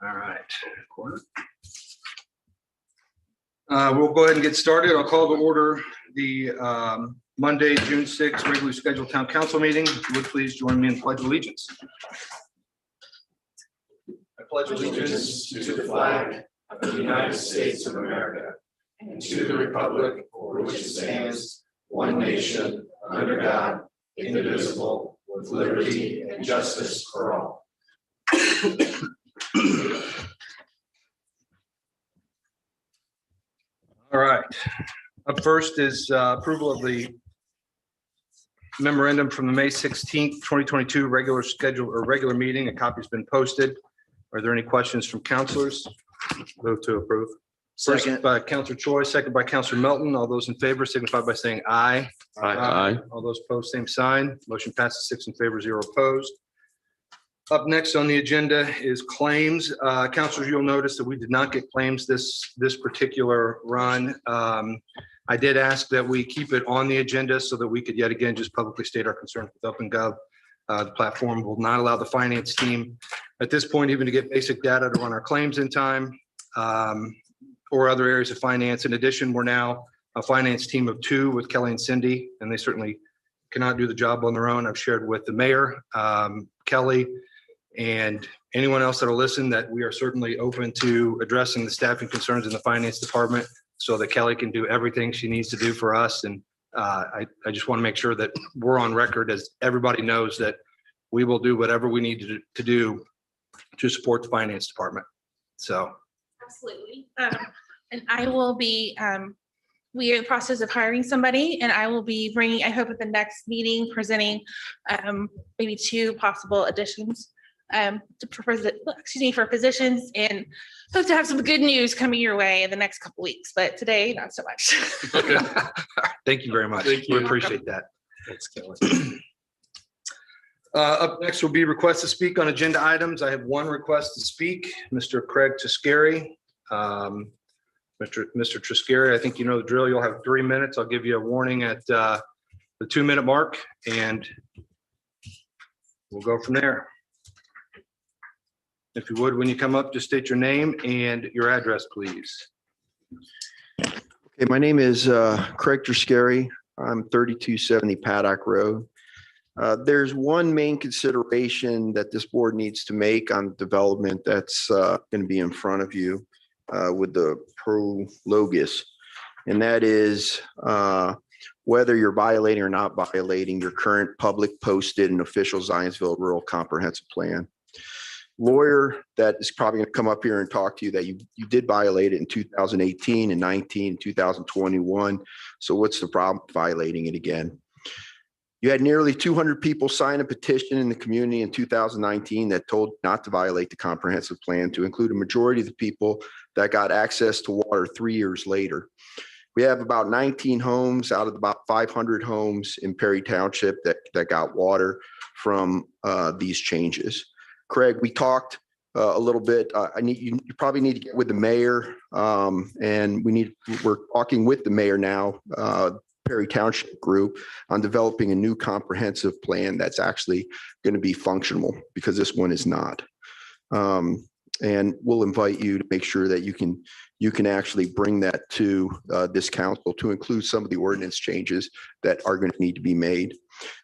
All right. We'll go ahead and get started. I'll call to order the Monday, June 6th, regularly scheduled town council meeting. If you would please join me in the Pledge of Allegiance. I pledge allegiance to the flag of the United States of America and to the republic for which it stands, one nation, under God, indivisible, with liberty and justice for all. All right. Up first is approval of the memorandum from the May 16th, 2022 regular meeting. A copy's been posted. Are there any questions from councilors? Move to approve. First by Councilor Choi, second by Councilor Melton. All those in favor signify by saying aye. Aye. All those opposed, same sign. Motion passes 6 in favor, 0 opposed. Up next on the agenda is claims. Councilors, you'll notice that we did not get claims this particular run. I did ask that we keep it on the agenda so that we could yet again just publicly state our concerns with OpenGov. The platform will not allow the finance team at this point even to get basic data to run our claims in time or other areas of finance. In addition, we're now a finance team of 2 with Kelly and Cindy, and they certainly cannot do the job on their own. I've shared with the mayor, Kelly, and anyone else that'll listen that we are certainly open to addressing the staffing concerns in the finance department so that Kelly can do everything she needs to do for us. And I just want to make sure that we're on record, as everybody knows, that we will do whatever we need to do to support the finance department. So. Absolutely. And I will be, we are in the process of hiring somebody, and I will be bringing, I hope at the next meeting, presenting maybe 2 possible additions for positions, and hope to have some good news coming your way in the next couple weeks, but today, not so much. Okay. Thank you very much. We appreciate that. Thanks, Kelly. Up next will be requests to speak on agenda items. I have 1 request to speak, Mr. Craig Triscari. Mr. Triscari, I think you know the drill. You'll have 3 minutes. I'll give you a warning at the 2-minute mark, and we'll go from there. If you would, when you come up, just state your name and your address, please. Okay, my name is Craig Triscari. I'm 3270 Paddock Road. There's one main consideration that this board needs to make on development that's going to be in front of you with the pro logos, and that is whether you're violating or not violating your current public posted and official Zionsville Rural Comprehensive Plan. Lawyer that is probably going to come up here and talk to you that you did violate it in 2018 and 19, 2021. So what's the problem with violating it again? You had nearly 200 people sign a petition in the community in 2019 that told not to violate the comprehensive plan, to include a majority of the people that got access to water 3 years later. We have about 19 homes out of about 500 homes in Perry Township that got water from these changes. Craig, we talked a little bit. You probably need to get with the mayor, and we're talking with the mayor now, Perry Township group, on developing a new comprehensive plan that's actually going to be functional, because this one is not. And we'll invite you to make sure that you can actually bring that to this council to include some of the ordinance changes that are going to need to be made.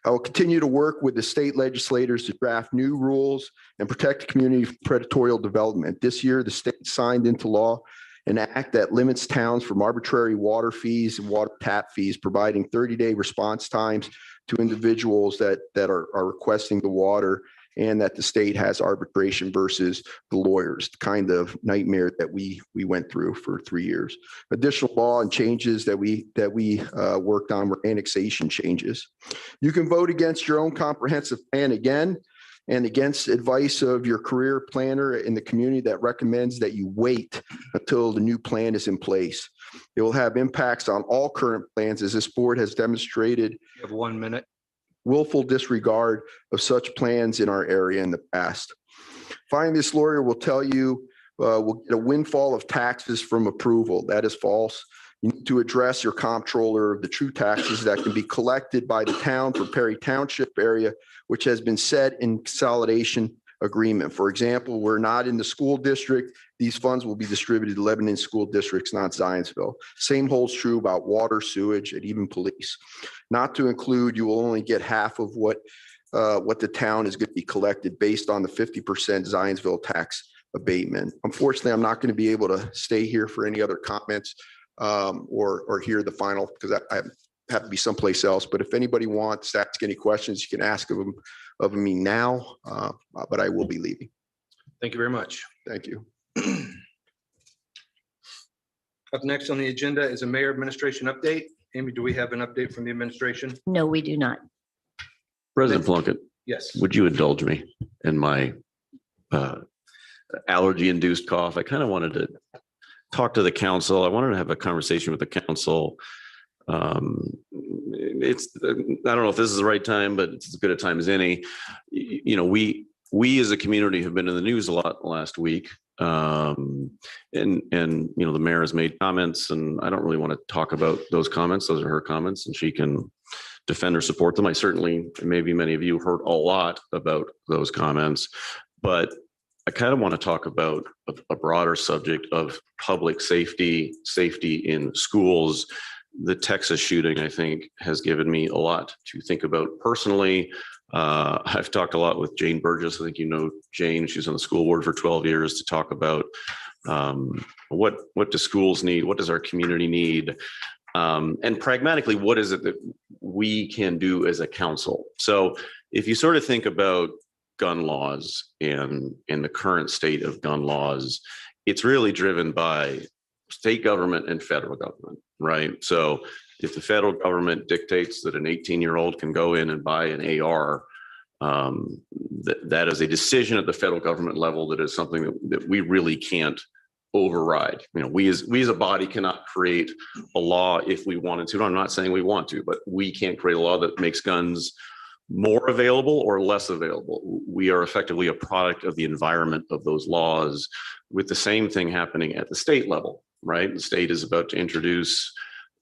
I will continue to work with the state legislators to draft new rules and protect the community from predatory development. This year, the state signed into law an act that limits towns from arbitrary water fees and water tap fees, providing 30-day response times to individuals that are requesting the water, and that the state has arbitration versus the lawyers, the kind of nightmare that we went through for 3 years. Additional law and changes that we worked on were annexation changes. You can vote against your own comprehensive plan again, and against advice of your career planner in the community that recommends that you wait until the new plan is in place. It will have impacts on all current plans, as this board has demonstrated. You have 1 minute. Willful disregard of such plans in our area in the past. Finally, this lawyer will tell you we'll get a windfall of taxes from approval. That is false. You need to address your comptroller of the true taxes that can be collected by the town for Perry Township area, which has been set in consolidation agreement. For example, we're not in the school district. These funds will be distributed to Lebanon school districts, not Zionsville. Same holds true about water, sewage, and even police. Not to include, you will only get half of what the town is going to be collected based on the 50% Zionsville tax abatement. Unfortunately, I'm not going to be able to stay here for any other comments or hear the final, because I have to be someplace else. But if anybody wants to ask any questions, you can ask of me now, but I will be leaving. Thank you very much. Thank you. Up next on the agenda is a mayor administration update. Amy, do we have an update from the administration? No, we do not. President Plunkett, Yes. would you indulge me in my allergy-induced cough? I kind of wanted to talk to the council. I wanted to have a conversation with the council. I don't know if this is the right time, but it's as good a time as any. You know, we as a community have been in the news a lot last week. And you know, the mayor has made comments, and I don't really want to talk about those comments. Those are her comments, and she can defend or support them. I certainly, maybe many of you heard a lot about those comments, but I kind of want to talk about a broader subject of public safety in schools. The Texas shooting, I think, has given me a lot to think about personally. I've talked a lot with Jane Burgess. I think you know Jane. She's on the school board for 12 years, to talk about what do schools need? What does our community need? And pragmatically, what is it that we can do as a council? So if you sort of think about gun laws and the current state of gun laws, it's really driven by state government and federal government, right? So if the federal government dictates that an 18-year-old can go in and buy an AR, that is a decision at the federal government level. That is something that we really can't override. You know, we as a body cannot create a law if we wanted to. I'm not saying we want to, but we can't create a law that makes guns more available or less available. We are effectively a product of the environment of those laws, with the same thing happening at the state level, right? The state is about to introduce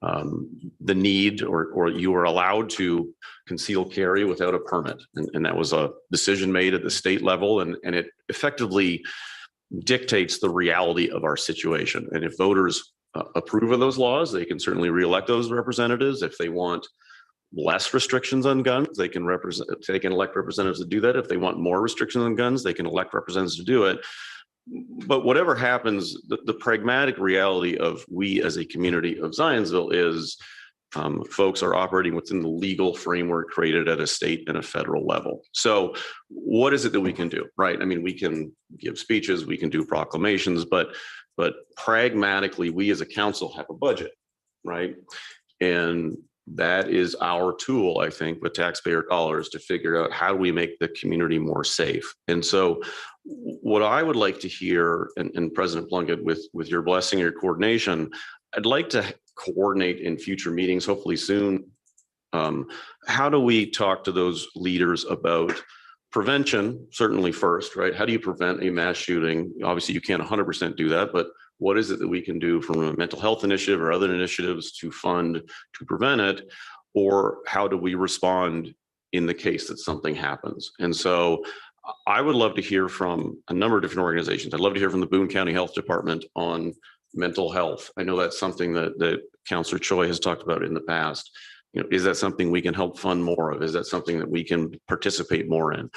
the need, or you are allowed to conceal carry without a permit. And that was a decision made at the state level, and it effectively dictates the reality of our situation. And if voters approve of those laws, they can certainly reelect those representatives. If they want less restrictions on guns, they can elect representatives to do that. If they want more restrictions on guns, they can elect representatives to do it. But whatever happens, the pragmatic reality of we as a community of Zionsville is folks are operating within the legal framework created at a state and a federal level. So what is it that we can do, right? I mean, we can give speeches, we can do proclamations, but pragmatically, we as a council have a budget, right? And that is our tool, I think, with taxpayer dollars, to figure out how do we make the community more safe. And so what I would like to hear, and President Plunkett, with your blessing, your coordination, I'd like to coordinate in future meetings, hopefully soon. How do we talk to those leaders about prevention, certainly first, right? How do you prevent a mass shooting? Obviously, you can't 100% do that, but what is it that we can do from a mental health initiative or other initiatives to fund to prevent it? Or how do we respond in the case that something happens? And so I would love to hear from a number of different organizations. I'd love to hear from the Boone County Health Department on mental health. I know that's something that Councilor Choi has talked about in the past. You know, is that something we can help fund more of? Is that something that we can participate more in?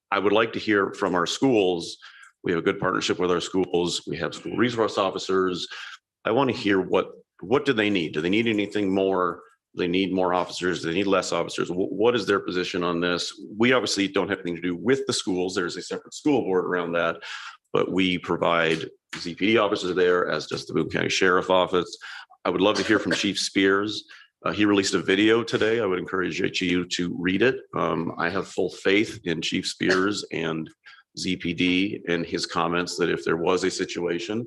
I would like to hear from our schools. We have a good partnership with our schools. We have school resource officers. I want to hear what do they need? Do they need anything more? Do they need more officers? Do they need less officers? What is their position on this? We obviously don't have anything to do with the schools. There's a separate school board around that, but we provide ZPD officers there, as does the Boone County Sheriff Office. I would love to hear from Chief Spears. He released a video today. I would encourage you to read it. I have full faith in Chief Spears and ZPD and his comments that if there was a situation,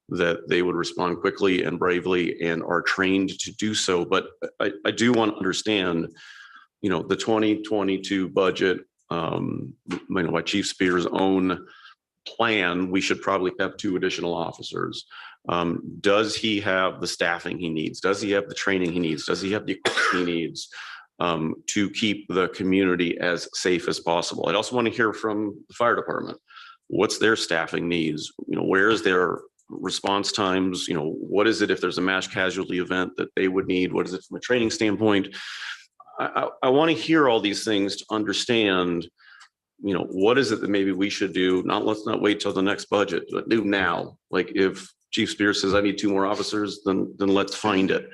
that they would respond quickly and bravely and are trained to do so. But I do want to understand, you know, the 2022 budget, by Chief Spears' own plan, we should probably have 2 additional officers. Does he have the staffing he needs? Does he have the training he needs? Does he have the equipment he needs? to keep the community as safe as possible. I'd also want to hear from the fire department. What's their staffing needs? Where is their response times? What is it if there's a mass casualty event that they would need? What is it from a training standpoint? I want to hear all these things to understand, what is it that maybe we should do? Let's not wait till the next budget, but do now. Like if Chief Spears says, I need 2 more officers, then let's find it.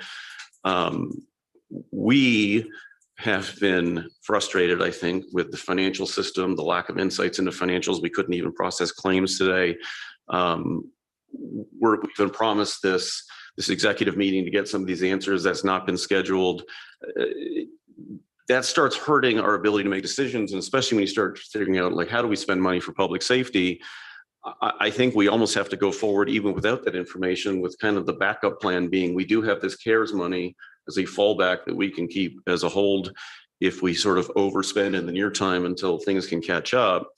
We have been frustrated, I think, with the financial system, the lack of insights into financials. We couldn't even process claims today. We've been promised this executive meeting to get some of these answers. That's not been scheduled. That starts hurting our ability to make decisions, and especially when you start figuring out, like, how do we spend money for public safety? I think we almost have to go forward even without that information, with kind of the backup plan being, we do have this CARES money as a fallback that we can keep as a hold if we sort of overspend in the near time until things can catch up.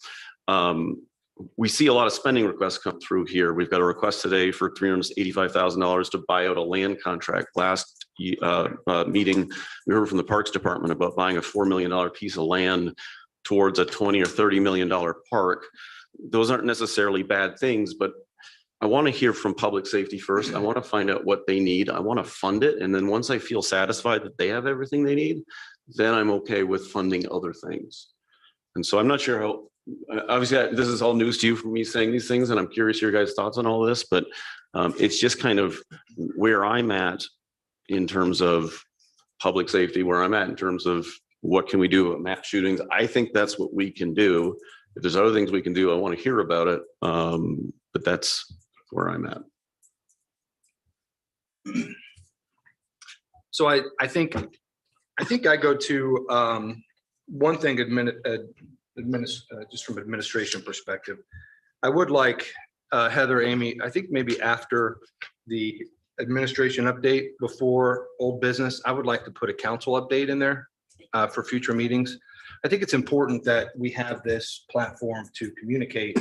We see a lot of spending requests come through here. We've got a request today for $385,000 to buy out a land contract. Last meeting, we heard from the Parks Department about buying a $4 million piece of land towards a $20 or $30 million park. Those aren't necessarily bad things, but I want to hear from public safety first. I want to find out what they need. I want to fund it. And then once I feel satisfied that they have everything they need, then I'm okay with funding other things. And so I'm not sure how, obviously this is all news to you for me saying these things, and I'm curious your guys' thoughts on all this, but it's just kind of where I'm at in terms of public safety, where I'm at in terms of what can we do about mass shootings. I think that's what we can do. If there's other things we can do, I want to hear about it. But that's where I'm at. So I think I go to one thing just from administration perspective. I would like Heather, Amy, I think maybe after the administration update before old business, I would like to put a council update in there for future meetings. I think it's important that we have this platform to communicate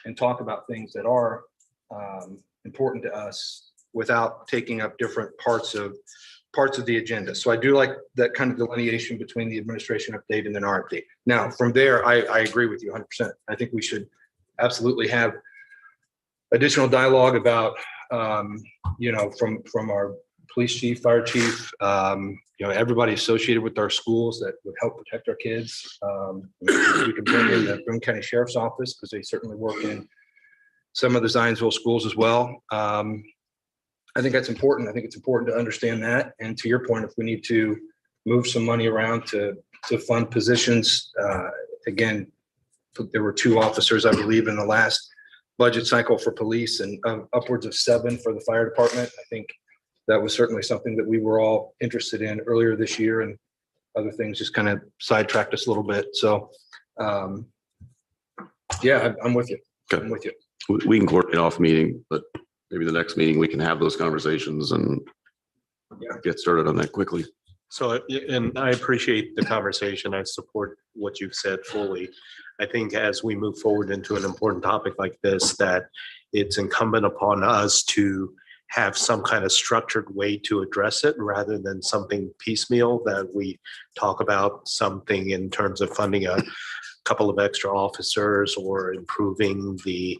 and talk about things that are important to us without taking up different parts of the agenda. So I do like that kind of delineation between the administration update and then our update. Now, from there, I agree with you 100%. I think we should absolutely have additional dialogue about, from our police chief, fire chief, everybody associated with our schools that would help protect our kids. We can bring in the Boone County Sheriff's Office because they certainly work in some of the Zionsville schools as well. I think that's important. I think it's important to understand that. And to your point, if we need to move some money around to fund positions, again, there were 2 officers, I believe, in the last budget cycle for police and upwards of 7 for the fire department. I think that was certainly something that we were all interested in earlier this year, and other things just kind of sidetracked us a little bit. So, yeah, I'm with you. Okay. I'm with you. We can coordinate off meeting, but maybe the next meeting we can have those conversations and get started on that quickly. So, and I appreciate the conversation. I support what you've said fully. I think as we move forward into an important topic like this, that it's incumbent upon us to have some kind of structured way to address it rather than something piecemeal, that we talk about something in terms of funding a couple of extra officers or improving the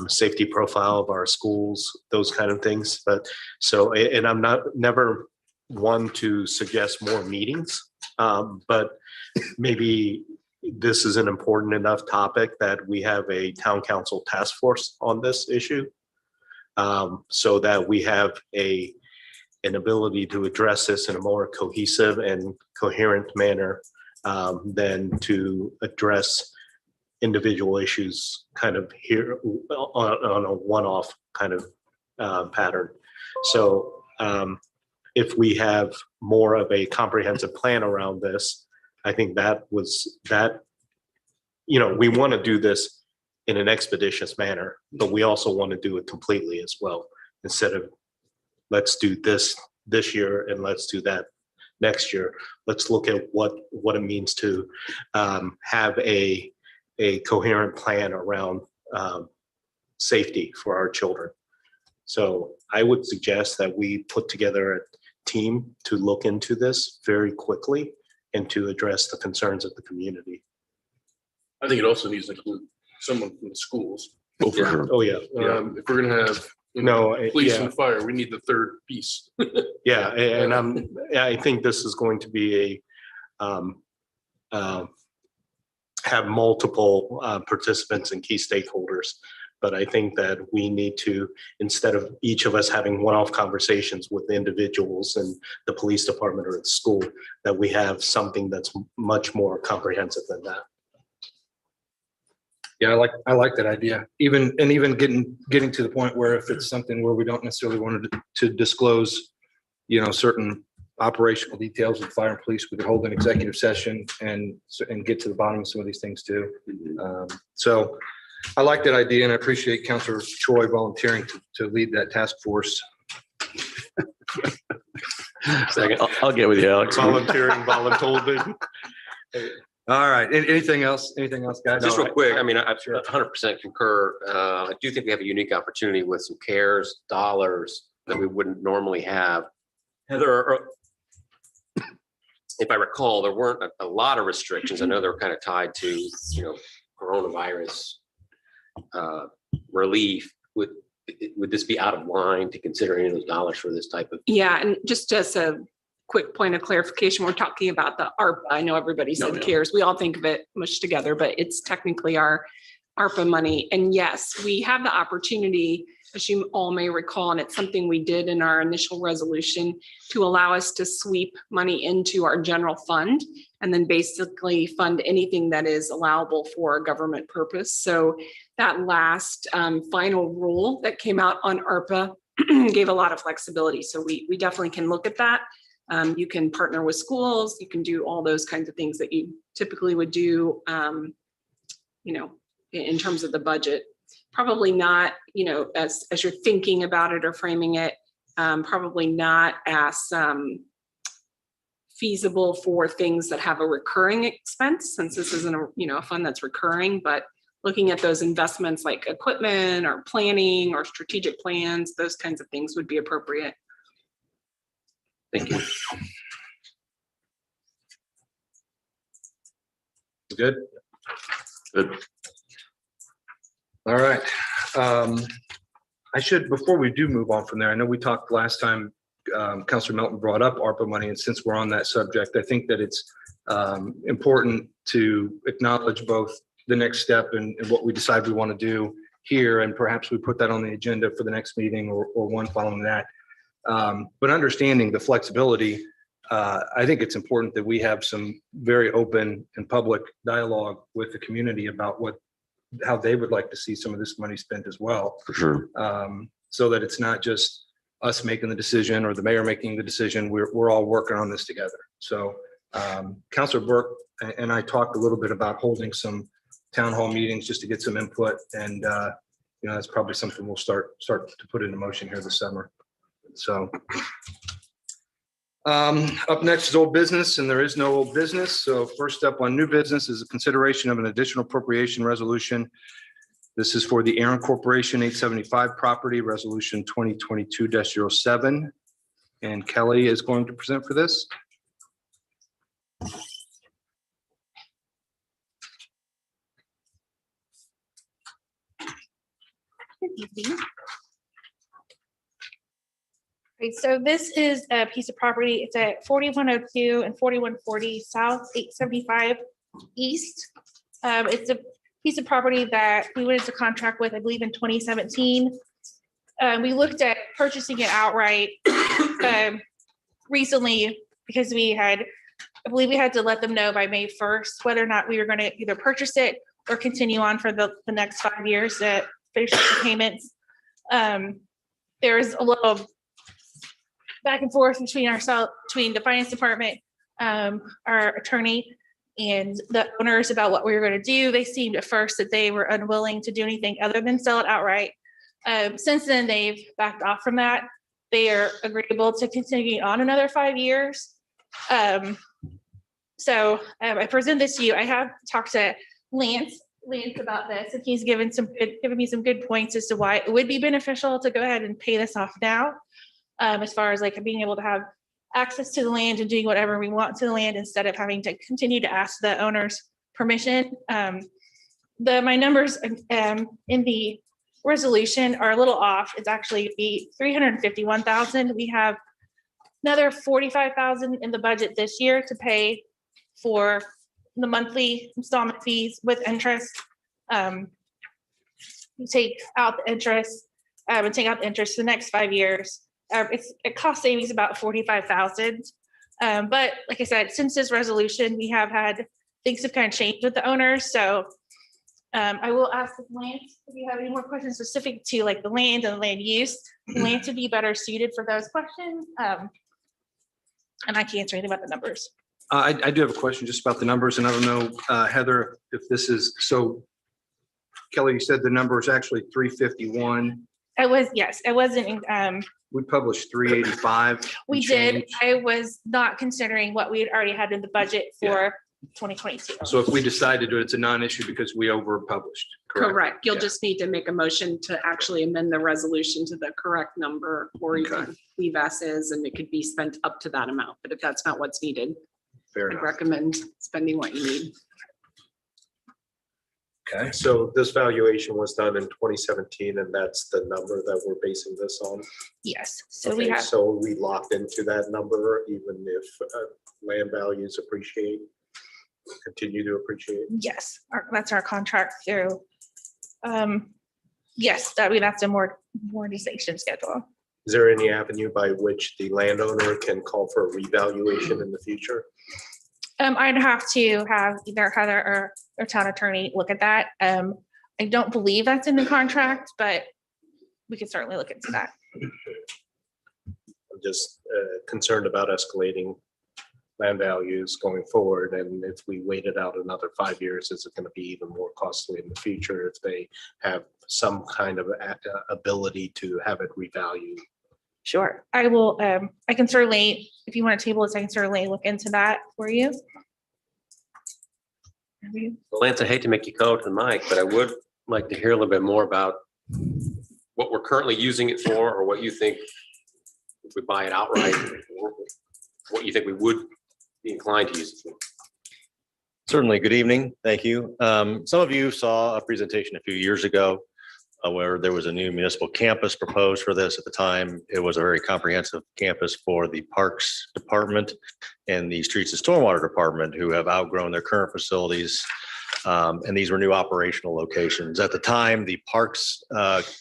safety profile of our schools, those kind of things. But so, and I'm never one to suggest more meetings, but maybe this is an important enough topic that we have a town council task force on this issue, so that we have an ability to address this in a more cohesive and coherent manner than to address individual issues kind of here on a one-off kind of pattern. So if we have more of a comprehensive plan around this, I think we want to do this in an expeditious manner, but we also want to do it completely as well. Instead of let's do this year and let's do that next year. Let's look at what it means to have a coherent plan around safety for our children. So I would suggest that we put together a team to look into this very quickly and to address the concerns of the community. I think it also needs to include someone from the schools. Oh, for sure. Oh, yeah. If we're gonna have, you know, No, police yeah. and fire, we need the third piece. Yeah, and I think this is going to be have multiple participants and key stakeholders. But I think that we need to, instead of each of us having one-off conversations with individuals and the police department or the school, that we have something that's much more comprehensive than that. Yeah, I like that idea. Even getting to the point where if it's something where we don't necessarily want to disclose, certain operational details of fire and police, we could hold an executive session and get to the bottom of some of these things too. So I like that idea, and I appreciate Councilor Troy volunteering to lead that task force. Second, I'll get with you, Alex. Volunteering, voluntold. All right. Anything else? Anything else, guys? Just real quick, I mean, I Sure. 100% concur. I do think we have a unique opportunity with some CARES dollars that we wouldn't normally have. Heather, if I recall, there weren't a lot of restrictions. I know they were kind of tied to, coronavirus relief. Would this be out of line to consider any of those dollars for this type of? Yeah, and just as a quick point of clarification, we're talking about the ARPA. I know everybody said No. CARES. We all think of it mushed together, but it's technically our ARPA money. And yes, we have the opportunity, as you all may recall, and it's something we did in our initial resolution, to allow us to sweep money into our general fund and then basically fund anything that is allowable for a government purpose. So that last final rule that came out on ARPA gave a lot of flexibility. So we definitely can look at that. You can partner with schools, you can do all those kinds of things that you typically would do, in terms of the budget. Probably not, as you're thinking about it or framing it, probably not as feasible for things that have a recurring expense, since this isn't a fund that's recurring, but looking at those investments like equipment or planning or strategic plans, those kinds of things would be appropriate. Thank you. Good. Good. All right. Before we do move on from there, I know we talked last time, Councilor Melton brought up ARPA money, and since we're on that subject, I think that it's important to acknowledge both the next step and what we decide we want to do here, and perhaps we put that on the agenda for the next meeting or one following that. But understanding the flexibility, I think it's important that we have some very open and public dialogue with the community about how they would like to see some of this money spent as well. For sure. So that it's not just us making the decision or the mayor making the decision. We're all working on this together. So Councilor Burke and I talked a little bit about holding some town hall meetings just to get some input, and that's probably something we'll start to put into motion here this summer. So up next is old business, and there is no old business. So first up on new business is a consideration of an additional appropriation resolution. This is for the Aaron Corporation 875 property, resolution 2022-07. And Kelly is going to present for this. Right, so this is a piece of property. It's at 4102 and 4140 South 875 East. It's a piece of property that we went into contract with, I believe, in 2017. We looked at purchasing it outright recently because I believe we had to let them know by May 1st whether or not we were going to either purchase it or continue on for the next 5 years to finish up the payments. There is a little back and forth between the finance department, our attorney, and the owners about what we were going to do. They seemed at first that they were unwilling to do anything other than sell it outright. Since then, they've backed off from that. They are agreeable to continue on another 5 years. So I present this to you. I have talked to Lance about this, and he's given me some good points as to why it would be beneficial to go ahead and pay this off now. As far as like being able to have access to the land and doing whatever we want to the land instead of having to continue to ask the owners permission. My numbers in the resolution are a little off. It's actually be 351,000. We have another 45,000 in the budget this year to pay for the monthly installment fees with interest. You take out the interest, and take out the interest for the next 5 years. It cost savings about 45,000. But like I said, since this resolution, we have had things have kind of changed with the owners. So I will ask Lance if you have any more questions specific to like the land and the land use. Lance would be better suited for those questions. And I can't answer anything about the numbers. I do have a question just about the numbers, and I don't know, Heather, if this is, so Kelly, you said the number is actually 351. Yes, it wasn't, We published 385. we and did. change. I was not considering what we had already had in the budget for 2022. So if we decide to do it, it's a non-issue because we over-published, correct? Correct. You'll Yeah. just need to make a motion to actually amend the resolution to the correct number, or you Okay. can leave as is, and it could be spent up to that amount. But if that's not what's needed, Fair I'd enough. recommend spending what you need. Okay. So this valuation was done in 2017, and that's the number that we're basing this on. Yes, so we Okay, have, so we locked into that number, even if land values appreciate, continue to appreciate. yes, that's our contract through. Yes, that's a amortization schedule. Is there any avenue by which the landowner can call for a revaluation in the future? I'd have to have either Heather or town attorney look at that. I don't believe that's in the contract, but we could certainly look into that. I'm just concerned about escalating land values going forward. And if we waited out another 5 years, is it going to be even more costly in the future if they have some kind of ability to have it revalued? Sure, I will, I can certainly, if you want to table this, I can certainly look into that for you. Lance, I hate to make you go to the mic, but I would like to hear a little bit more about what we're currently using it for, or what you think if we buy it outright, what you think we would be inclined to use it for. Certainly. Good evening. Thank you. Some of you saw a presentation a few years ago where there was a new municipal campus proposed for this. At the time, it was a very comprehensive campus for the Parks Department and the Streets and Stormwater Department, who have outgrown their current facilities. And these were new operational locations. At the time, the parks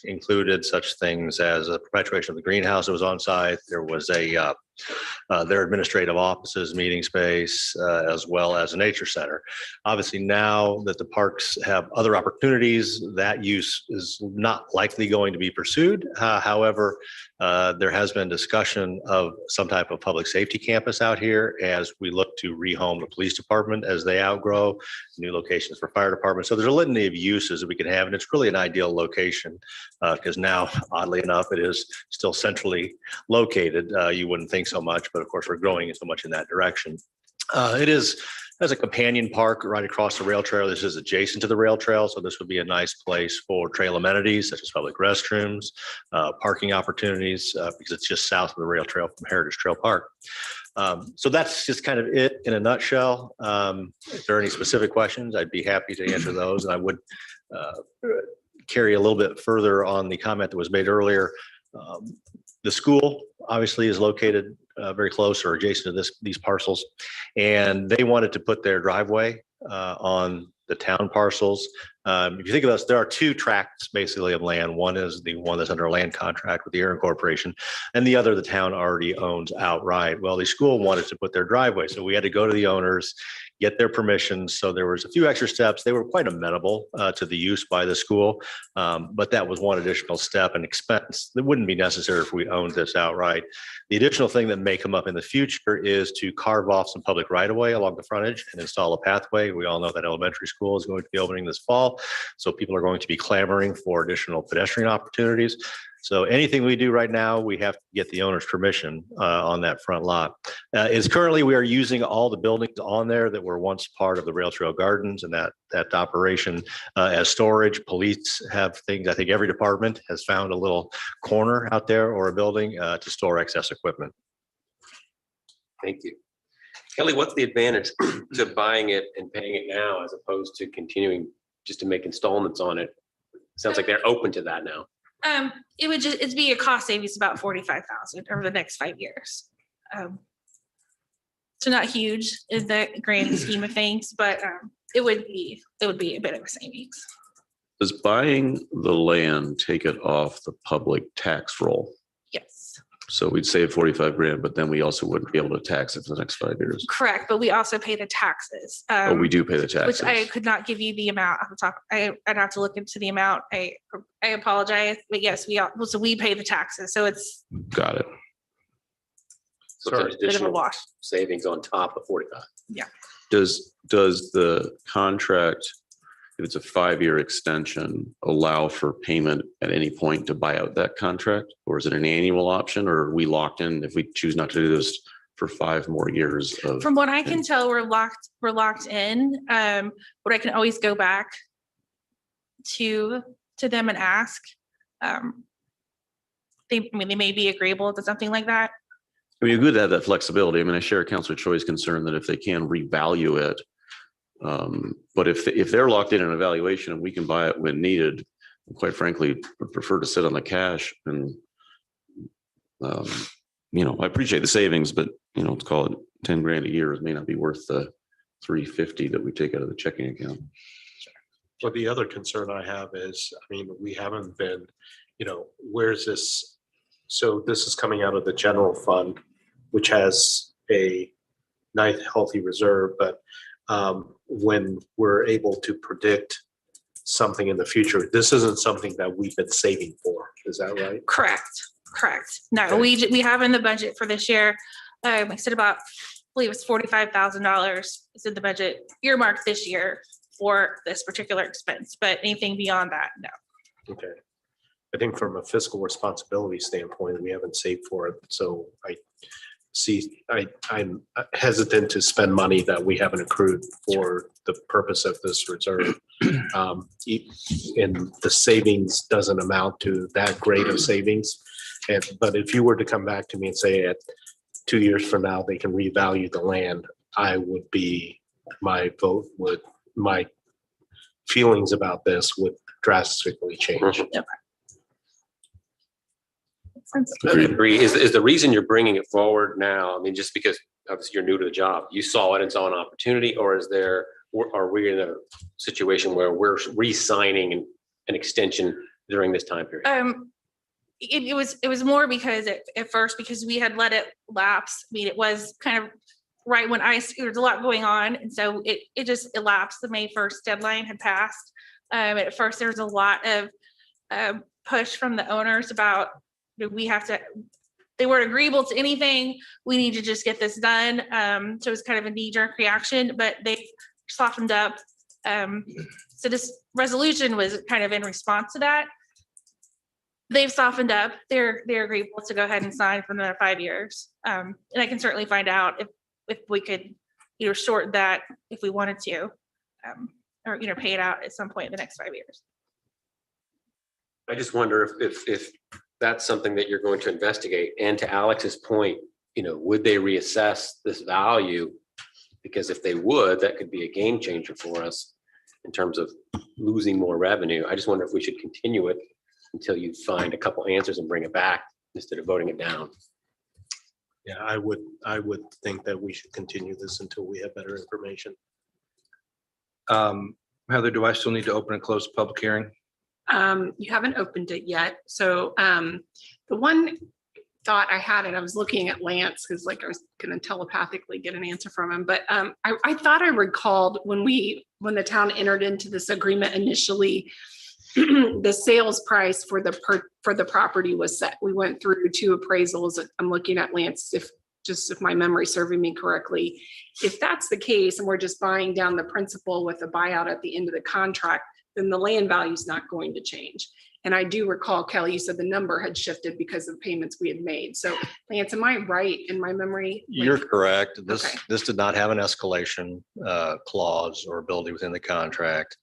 included such things as a perpetuation of the greenhouse that was on site. There was their administrative offices, meeting space, as well as a nature center. Obviously, now that the parks have other opportunities, that use is not likely going to be pursued. However, there has been discussion of some type of public safety campus out here as we look to rehome the police department as they outgrow, new locations for fire departments. So there's a litany of uses that we can have, and it's really an ideal location because now, oddly enough, it is still centrally located. You wouldn't think so much, but of course, we're growing so much in that direction. It is as a companion park right across the rail trail. This is adjacent to the rail trail, so this would be a nice place for trail amenities such as public restrooms, parking opportunities, because it's just south of the rail trail from Heritage Trail Park. So that's just kind of it in a nutshell. If there are any specific questions, I'd be happy to answer those. And I would carry a little bit further on the comment that was made earlier. The school obviously is located very close or adjacent to these parcels, and they wanted to put their driveway on the town parcels. If you think about this, there are two tracts basically of land. One is the one that's under a land contract with the Aaron Corporation, and the other the town already owns outright. Well, the school wanted to put their driveway, so we had to go to the owners, get their permission. So there was a few extra steps. They were quite amenable to the use by the school, but that was one additional step and expense that wouldn't be necessary if we owned this outright. The additional thing that may come up in the future is to carve off some public right-of-way along the frontage and install a pathway. We all know that elementary school is going to be opening this fall, so people are going to be clamoring for additional pedestrian opportunities. So anything we do right now, we have to get the owner's permission on that front lot. Currently we are using all the buildings on there that were once part of the Rail Trail Gardens and that operation as storage. Police have things. I think every department has found a little corner out there or a building to store excess equipment. Thank you. Kelly, what's the advantage to buying it and paying it now as opposed to continuing just to make installments on it? Sounds like they're open to that now. It'd be a cost savings about 45,000 over the next 5 years. So not huge in the grand scheme of things, but it would be a bit of a savings. Does buying the land take it off the public tax roll? Yes, So we'd save 45 grand, but then we also wouldn't be able to tax it for the next 5 years. correct. But we also pay the taxes. Oh, we do pay the taxes. Which I could not give you the amount off the top. I'd have to look into the amount. I apologize, but yes, we pay the taxes. So it's Got it. So Sorry, it's a bit of a additional wash. savings on top of 45. Does the contract, if it's a 5-year extension, allow for payment at any point to buy out that contract? Or is it an annual option, or are we locked in if we choose not to do this for 5 more years of? From what I can tell, we're locked in. But I can always go back to them and ask. They may be agreeable to something like that. I mean, good to have that flexibility. I mean, I share Councilor Choi's concern that if they can revalue it, but if they're locked in an evaluation and we can buy it when needed, quite frankly, would prefer to sit on the cash and, I appreciate the savings, but, let's call it 10 grand a year. It may not be worth the 350 that we take out of the checking account. But the other concern I have is, we haven't been, where's this? So this is coming out of the general fund, which has a nice healthy reserve, but when we're able to predict something in the future, this isn't something that we've been saving for. Is that right? Correct. No, Okay. we have in the budget for this year. I said I believe it's $45,000 is in the budget earmarked this year for this particular expense, but anything beyond that, no. Okay. I think from a fiscal responsibility standpoint, we haven't saved for it. So I'm hesitant to spend money that we haven't accrued for the purpose of this reserve. And the savings doesn't amount to that great of savings. But if you were to come back to me and say at 2 years from now, they can revalue the land, my feelings about this would drastically change. I agree. Is the reason you're bringing it forward now, just because obviously you're new to the job, you saw it and saw an opportunity, or are we in a situation where we're re-signing an extension during this time period? It was more because at first, because we had let it lapse. It was kind of right when there was a lot going on. And so it just elapsed. The May 1st deadline had passed. At first there was a lot of push from the owners about, they weren't agreeable to anything. We need to just get this done. So it was kind of a knee-jerk reaction, but they softened up. So this resolution was kind of in response to that. They've softened up. They're agreeable to go ahead and sign for another 5 years. And I can certainly find out if we could shorten that if we wanted to, or pay it out at some point in the next 5 years. I just wonder if that's something that you're going to investigate. And to Alex's point, would they reassess this value? Because if they would, that could be a game changer for us in terms of losing more revenue. I just wonder if we should continue it until you find a couple answers and bring it back instead of voting it down. Yeah, I would think that we should continue this until we have better information. Heather, do I still need to open and close the public hearing? You haven't opened it yet. So the one thought I had, and I was looking at Lance, because I was going to telepathically get an answer from him, but I thought I recalled when the town entered into this agreement initially, the sales price for the property was set. We went through 2 appraisals. I'm looking at Lance, if my memory serving me correctly. If that's the case, and we're just buying down the principal with a buyout at the end of the contract, then the land value is not going to change. And I do recall, Kelly, you said the number had shifted because of payments we had made. So Lance, am I right in my memory? You're correct. Okay. This did not have an escalation clause or ability within the contract.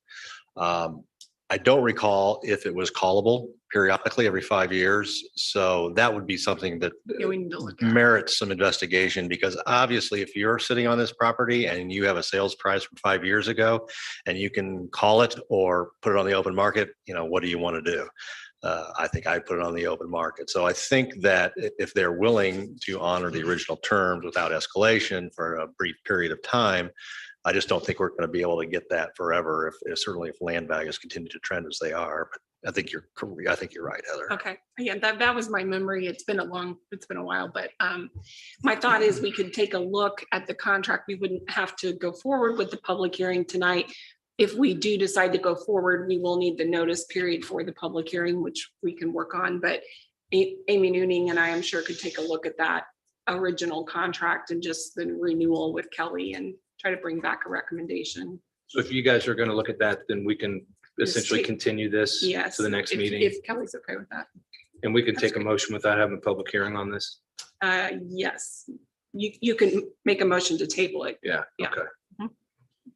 I don't recall if it was callable periodically every 5 years. So that would be something that Yeah, we need to look at. merits some investigation, because obviously if you're sitting on this property and you have a sales price from 5 years ago and you can call it or put it on the open market, what do you want to do? I think I'd put it on the open market. So I think that if they're willing to honor the original terms without escalation for a brief period of time, I just don't think we're going to be able to get that forever. Certainly if land values continue to trend as they are. But I think you're right, Heather. Okay, yeah, that was my memory. It's been a while, but my thought is we could take a look at the contract. We wouldn't have to go forward with the public hearing tonight. If we do decide to go forward, we will need the notice period for the public hearing, which we can work on. But Amy Nooning and I am sure could take a look at that original contract and just the renewal with Kelly and try to bring back a recommendation. So if you guys are going to look at that, then we can essentially continue this Yes. to the next meeting. If Kelly's okay with that. And we can That's take a motion without having a public hearing on this. Yes, you can make a motion to table it. Yeah. Yeah. Okay. Mhm.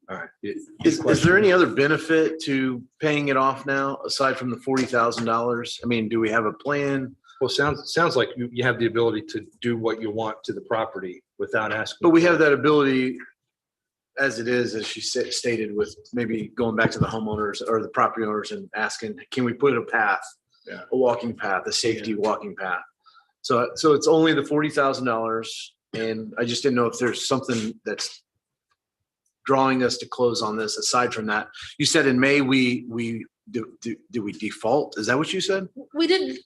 All right. Is there any other benefit to paying it off now aside from the $40,000? I mean, do we have a plan? Well, sounds like you have the ability to do what you want to the property without asking. But we have that ability as it is, as she stated, with maybe going back to the homeowners or the property owners and asking, can we put a path? Yeah. A walking path, a safety walking path. So it's only the $40,000. And I just didn't know if there's something that's drawing us to close on this aside from that. You said in May, we default? Is that what you said? We didn't,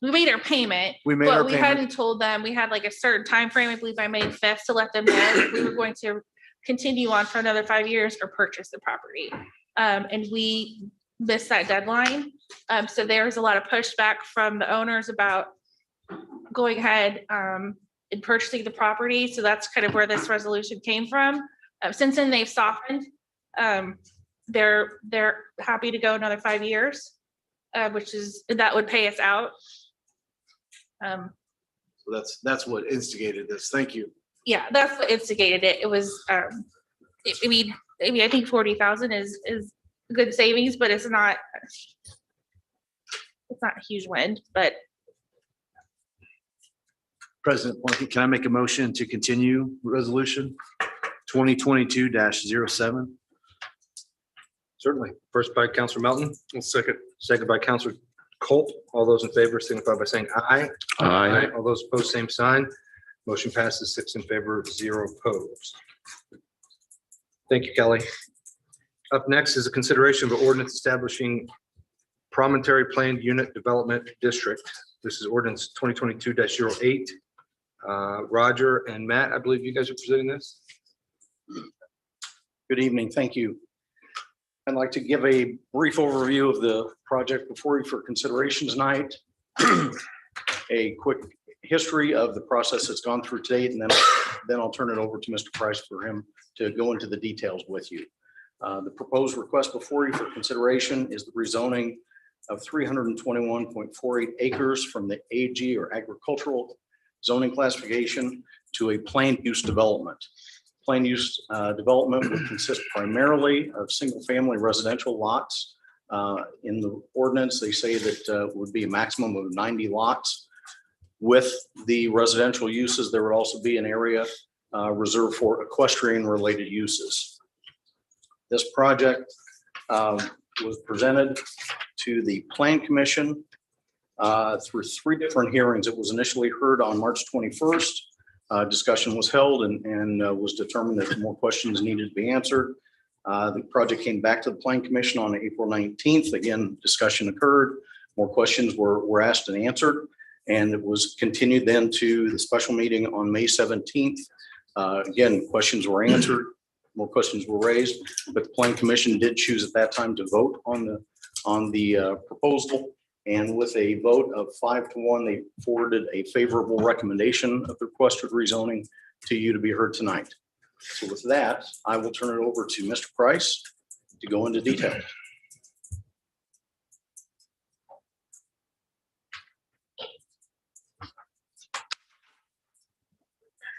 we made our payment. We made our But we payment. hadn't told them, we had like a certain time frame. I believe by May 5th, to let them know if we were going to continue on for another 5 years or purchase the property. And we missed that deadline. So there was a lot of pushback from the owners about going ahead and purchasing the property. So that's kind of where this resolution came from. Since then, they've softened. They're happy to go another 5 years, that would pay us out. So that's what instigated this. Thank you. Yeah, that's what instigated it. It was, I mean, I think 40,000 is good savings, but it's not a huge win, but President Plunkett, can I make a motion to continue resolution 2022-07? Certainly. First by Counselor Melton. Second by Counselor Colt. All those in favor signify by saying aye. Aye. All those opposed, same sign. Motion passes 6 in favor, 0 opposed. Thank you, Kelly. Up next is a consideration of an ordinance establishing Promontory Planned Unit Development District. This is ordinance 2022-08. Roger and Matt, I believe you guys are presenting this. Good evening. Thank you. I'd like to give a brief overview of the project before you for consideration tonight. A quick history of the process that's gone through to date, and then I'll turn it over to Mr. Price for him to go into the details with you. The proposed request before you for consideration is the rezoning of 321.48 acres from the AG or agricultural zoning classification to a planned use development. Planned use development would consist primarily of single-family residential lots. In the ordinance, they say that would be a maximum of 90 lots. With the residential uses, there would also be an area reserved for equestrian-related uses. This project was presented to the Plan Commission through 3 different hearings. It was initially heard on March 21st. Discussion was held and was determined that more questions needed to be answered. The project came back to the Plan Commission on April 19th. Again, discussion occurred. More questions were asked and answered. And it was continued then to the special meeting on May 17th. Again, questions were answered, more questions were raised, but the Plan Commission did choose at that time to vote on the proposal. And with a vote of 5-1, they forwarded a favorable recommendation of the requested rezoning to you to be heard tonight. So with that, I will turn it over to Mr. Price to go into detail.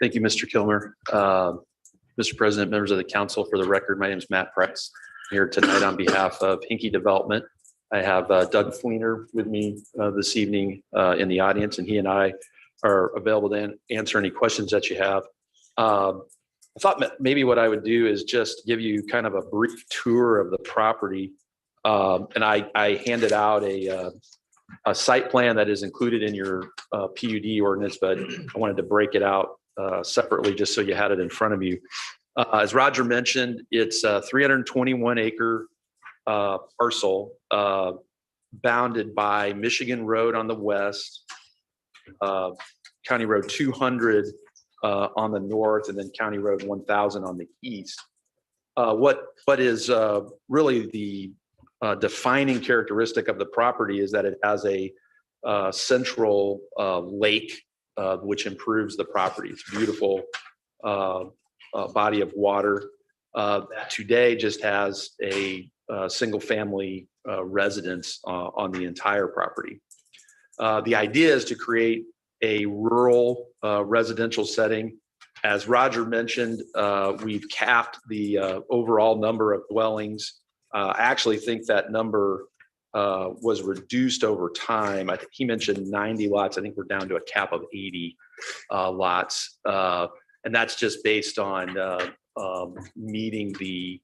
Thank you, Mr. Kilmer. Mr. President, members of the council, for the record, my name is Matt Price. here tonight on behalf of Hinkie Development. I have Doug Fleener with me this evening in the audience, and he and I are available to answer any questions that you have. I thought maybe what I would do is just give you kind of a brief tour of the property. And I handed out a site plan that is included in your PUD ordinance, but I wanted to break it out separately just so you had it in front of you. As Roger mentioned, it's a 321 acre parcel bounded by Michigan Road on the west, County Road 200 on the north, and then County Road 1000 on the east. What is really the defining characteristic of the property is that it has a central lake, which improves the property. It's a beautiful body of water that today just has a single family residence on the entire property. The idea is to create a rural residential setting. As Roger mentioned, we've capped the overall number of dwellings. I actually think that number was reduced over time. I think he mentioned 90 lots. I think we're down to a cap of 80 lots. And that's just based on meeting the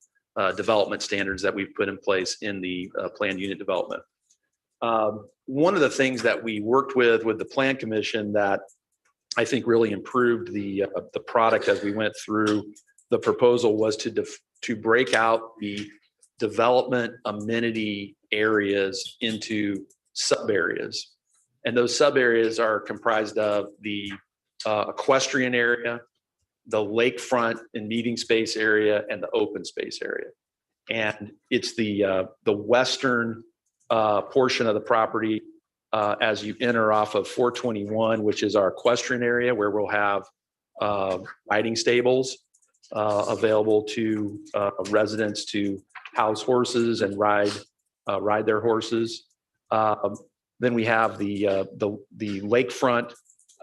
development standards that we've put in place in the planned unit development. One of the things that we worked with the Plan Commission that I think really improved the product as we went through the proposal was to break out the development amenity areas into sub areas. And those sub areas are comprised of the equestrian area, the lakefront and meeting space area, and the open space area. And it's the western portion of the property as you enter off of 421, which is our equestrian area, where we'll have riding stables available to residents to house horses and ride their horses. Then we have the lakefront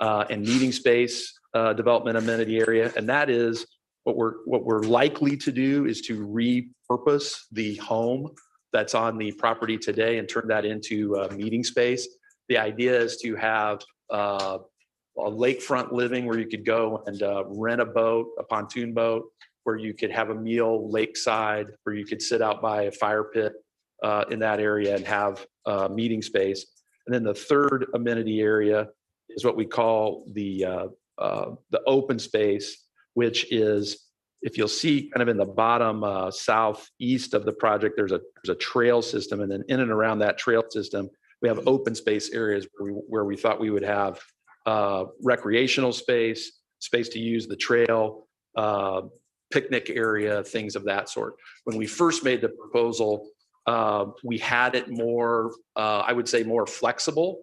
and meeting space development amenity area, and that is what we're likely to do is to repurpose the home that's on the property today and turn that into meeting space. The idea is to have a lakefront living where you could go and rent a boat, a pontoon boat, where you could have a meal lakeside, where you could sit out by a fire pit in that area and have meeting space. And then the third amenity area is what we call the open space, which is, if you'll see kind of in the bottom southeast of the project, there's a trail system, and then in and around that trail system, we have open space areas where we thought we would have recreational space to use the trail, picnic area, things of that sort. When we first made the proposal, we had it more, I would say, more flexible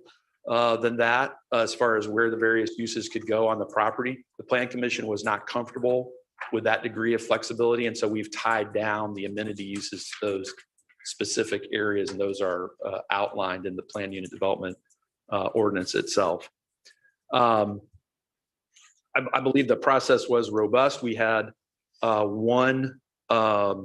than that as far as where the various uses could go on the property. The Plan Commission was not comfortable with that degree of flexibility, and so we've tied down the amenity uses to those specific areas, and those are outlined in the plan unit development ordinance itself. I believe the process was robust. We had one, I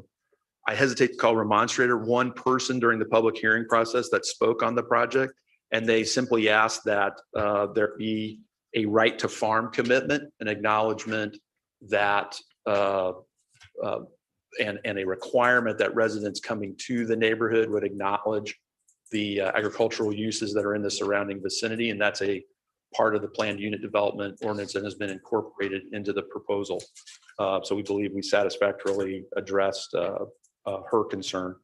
hesitate to call remonstrator, one person during the public hearing process that spoke on the project, and they simply asked that there be a right to farm commitment, an acknowledgement that and a requirement that residents coming to the neighborhood would acknowledge the agricultural uses that are in the surrounding vicinity, and that's a part of the planned unit development ordinance and has been incorporated into the proposal. So we believe we satisfactorily addressed her concern.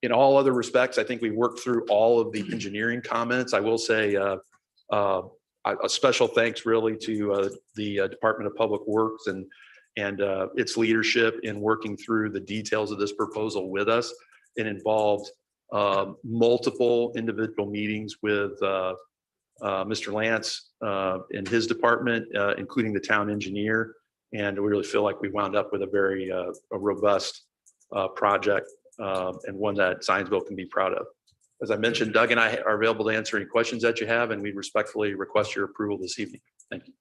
In all other respects, I think we worked through all of the engineering comments. I will say a special thanks really to the Department of Public Works and its leadership in working through the details of this proposal with us. It involved multiple individual meetings with Mr. Lance and his department, including the town engineer. And we really feel like we wound up with a very a robust project and one that Zionsville can be proud of. As I mentioned, Doug and I are available to answer any questions that you have, and we respectfully request your approval this evening. Thank you.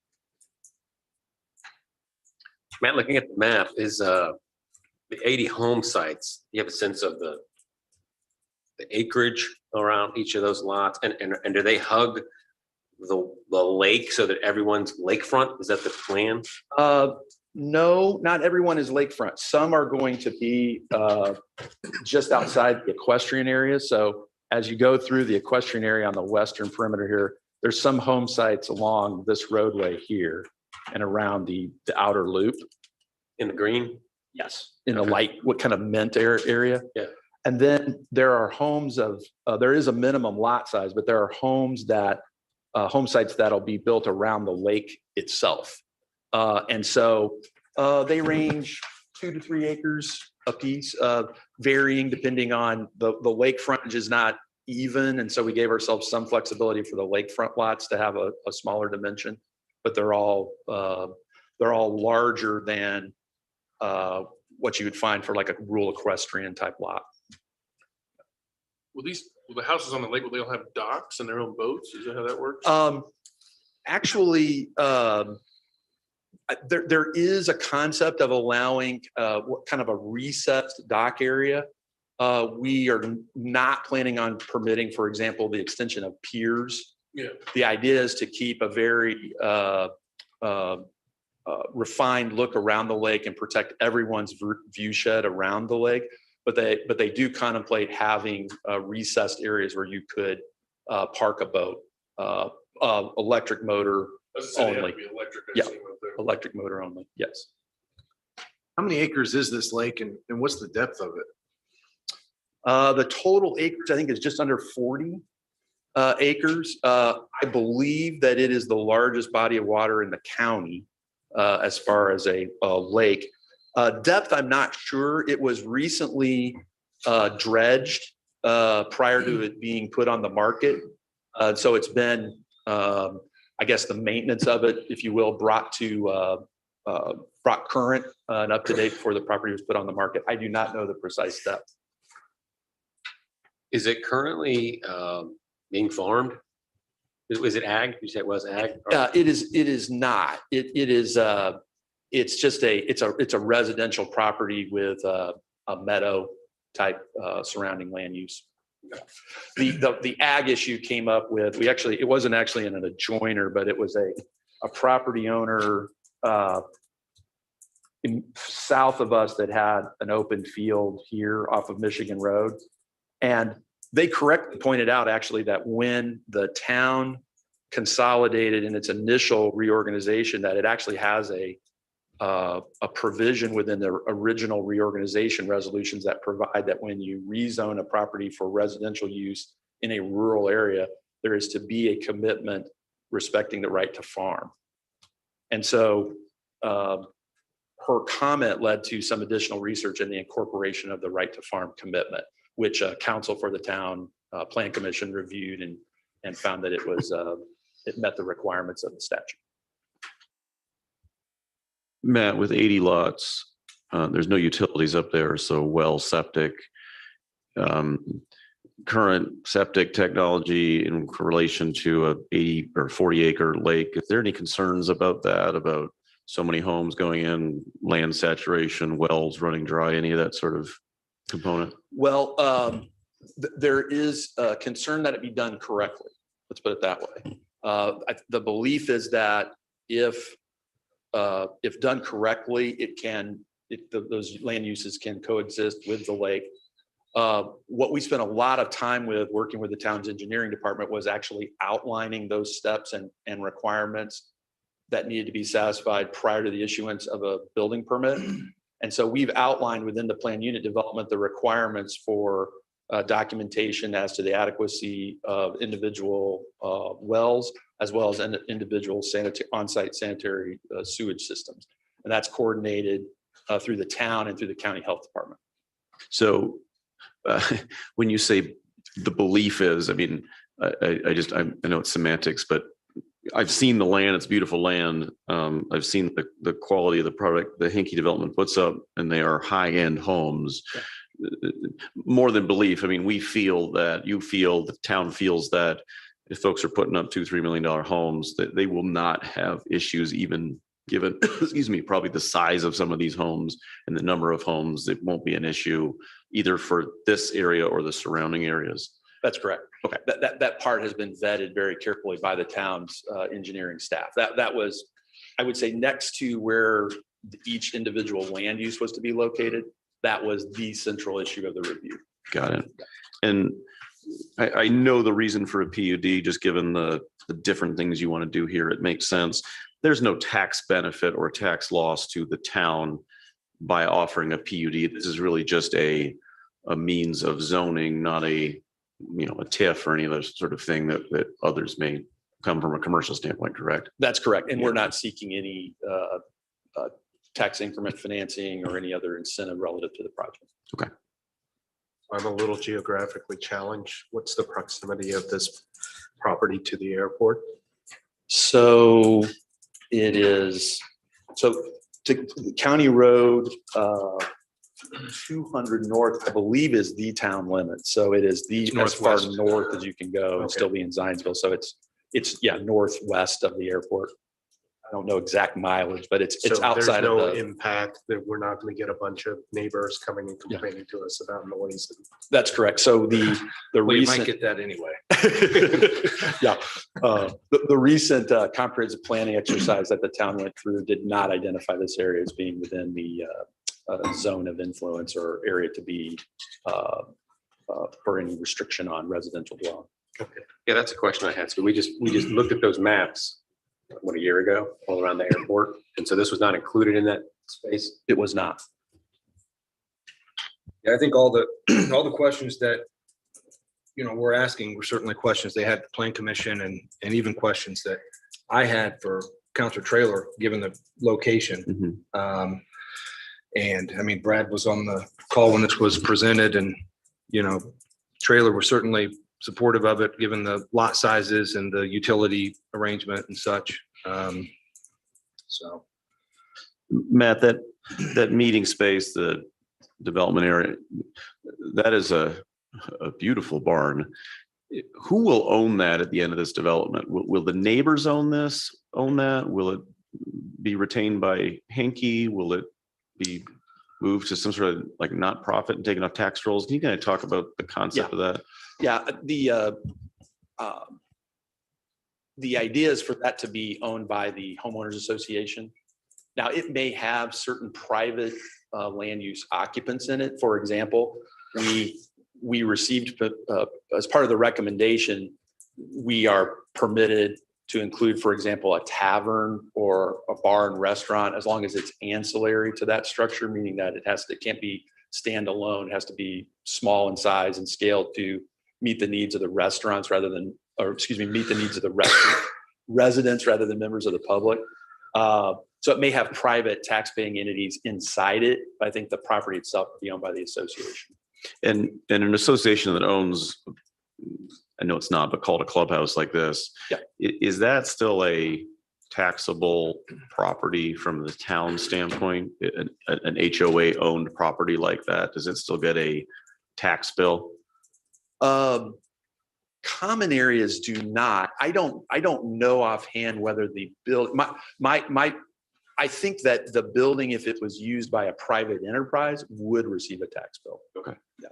Matt, looking at the map, is the 80 home sites, you have a sense of the acreage around each of those lots, and do they hug the lake so that everyone's lakefront? Is that the plan? No, not everyone is lakefront. Some are going to be just outside the equestrian area. So as you go through the equestrian area on the western perimeter here, there's some home sites along this roadway here and around the outer loop. In the green? Yes. In the light, what kind of mint area? Yeah. And then there are homes of, there is a minimum lot size, but there are homes that, home sites that'll be built around the lake itself. And so they range 2 to 3 acres a piece, varying depending on the lake frontage is not even. And so we gave ourselves some flexibility for the lakefront lots to have a smaller dimension, but they're all larger than what you would find for like a rural equestrian type lot. Will the houses on the lake, will they all have docks and their own boats? Is that how that works? Actually, there is a concept of allowing what kind of a recessed dock area. We are not planning on permitting, for example, the extension of piers. Yeah. The idea is to keep a very refined look around the lake and protect everyone's view shed around the lake. But they do contemplate having recessed areas where you could park a boat, electric motor only. Yeah, electric motor only. Yes. How many acres is this lake and what's the depth of it? The total acres, I think, is just under 40 acres. I believe that it is the largest body of water in the county as far as a lake. Depth, I'm not sure. It was recently dredged prior to it being put on the market. So it's been, I guess, the maintenance of it, if you will, brought current and up to date before the property was put on the market. I do not know the precise depth. Is it currently being farmed? Was it ag? You said it was ag? It is not. It is. It's just it's a residential property with a meadow type surrounding land use. The ag issue came up with, it wasn't actually in an adjoiner, but it was a property owner south of us that had an open field here off of Michigan Road. And they correctly pointed out actually that when the town consolidated in its initial reorganization, that it actually has a provision within the original reorganization resolutions that provide that when you rezone a property for residential use in a rural area, there is to be a commitment respecting the right to farm. And so her comment led to some additional research in the incorporation of the right to farm commitment, which counsel for the town plan commission reviewed and found that it met the requirements of the statute. Matt, with 80 lots, there's no utilities up there, so well, septic, current septic technology in relation to a 80 or 40 acre lake. Is there any concerns about that, about so many homes going in, land saturation, wells running dry, any of that sort of component? Well, there is a concern that it be done correctly. Let's put it that way. The belief is that if done correctly, those land uses can coexist with the lake. What we spent a lot of time with working with the town's engineering department was actually outlining those steps and requirements that needed to be satisfied prior to the issuance of a building permit. And so we've outlined within the plan unit development the requirements for documentation as to the adequacy of individual wells, as well as individual on-site sanitary sewage systems. And that's coordinated through the town and through the county health department. So when you say the belief is, I mean, I know it's semantics, but I've seen the land, it's beautiful land. I've seen the quality of the product the Hinkie development puts up, and they are high-end homes. Yeah. More than belief. I mean, we feel that, you feel, the town feels that if folks are putting up $2-3 million homes, that they will not have issues even given, excuse me, probably the size of some of these homes and the number of homes, it won't be an issue either for this area or the surrounding areas. That's correct. Okay. That part has been vetted very carefully by the town's engineering staff. That was, I would say, next to where each individual land use was to be located. That was the central issue of the review. Got it. And I know the reason for a PUD, just given the different things you want to do here, it makes sense. There's no tax benefit or tax loss to the town by offering a PUD. This is really just a means of zoning, not a TIF or any other sort of thing that others may come from a commercial standpoint, correct? That's correct. And we're not seeking any tax increment financing or any other incentive relative to the project. Okay. I'm a little geographically challenged. What's the proximity of this property to the airport? So it is, to County Road 200 north, I believe, is the town limit. So it is as far Northwest. north as you can go and still be in Zionsville. So it's northwest of the airport. I don't know exact mileage, but it's So outside there's no of the. impact that we're not going to get a bunch of neighbors coming and complaining to us about noise. That's correct. So the Well, you recent. might get that anyway. Yeah, the recent comprehensive planning exercise that the town went through did not identify this area as being within the zone of influence or area to be for any restriction on residential dwelling. Okay. Yeah, that's a question I had. So we just looked at those maps, a year ago, all around the airport. And so this was not included in that space? It was not. Yeah, I think all the questions that, we're asking were certainly questions they had the plan commission and even questions that I had for Counselor Traylor, given the location. And I mean, Brad was on the call when this was presented and, Traylor was certainly supportive of it, given the lot sizes and the utility arrangement and such. So. Matt, that meeting space, the development area, that is a beautiful barn. Who will own that at the end of this development? Will the neighbors own that? Will it be retained by Henke? Will it be moved to some sort of like not profit and taken off tax rolls? Can you kind of talk about the concept of that? Yeah, the idea is for that to be owned by the homeowners association. Now, it may have certain private land use occupants in it. For example, we received as part of the recommendation, we are permitted to include, for example, a tavern or a bar and restaurant, as long as it's ancillary to that structure, meaning that it can't be standalone, it has to be small in size and scale to meet the needs of the restaurants meet the needs of the residents rather than members of the public. So it may have private tax-paying entities inside it, but I think the property itself would be owned by the association. And an association that owns, I know it's not, but called a clubhouse like this, Yeah. Is that still a taxable property from the town standpoint? An HOA owned property like that, does it still get a tax bill? Common areas do not. I don't know offhand whether the bill, I think that the building, if it was used by a private enterprise, would receive a tax bill. Okay. Yeah.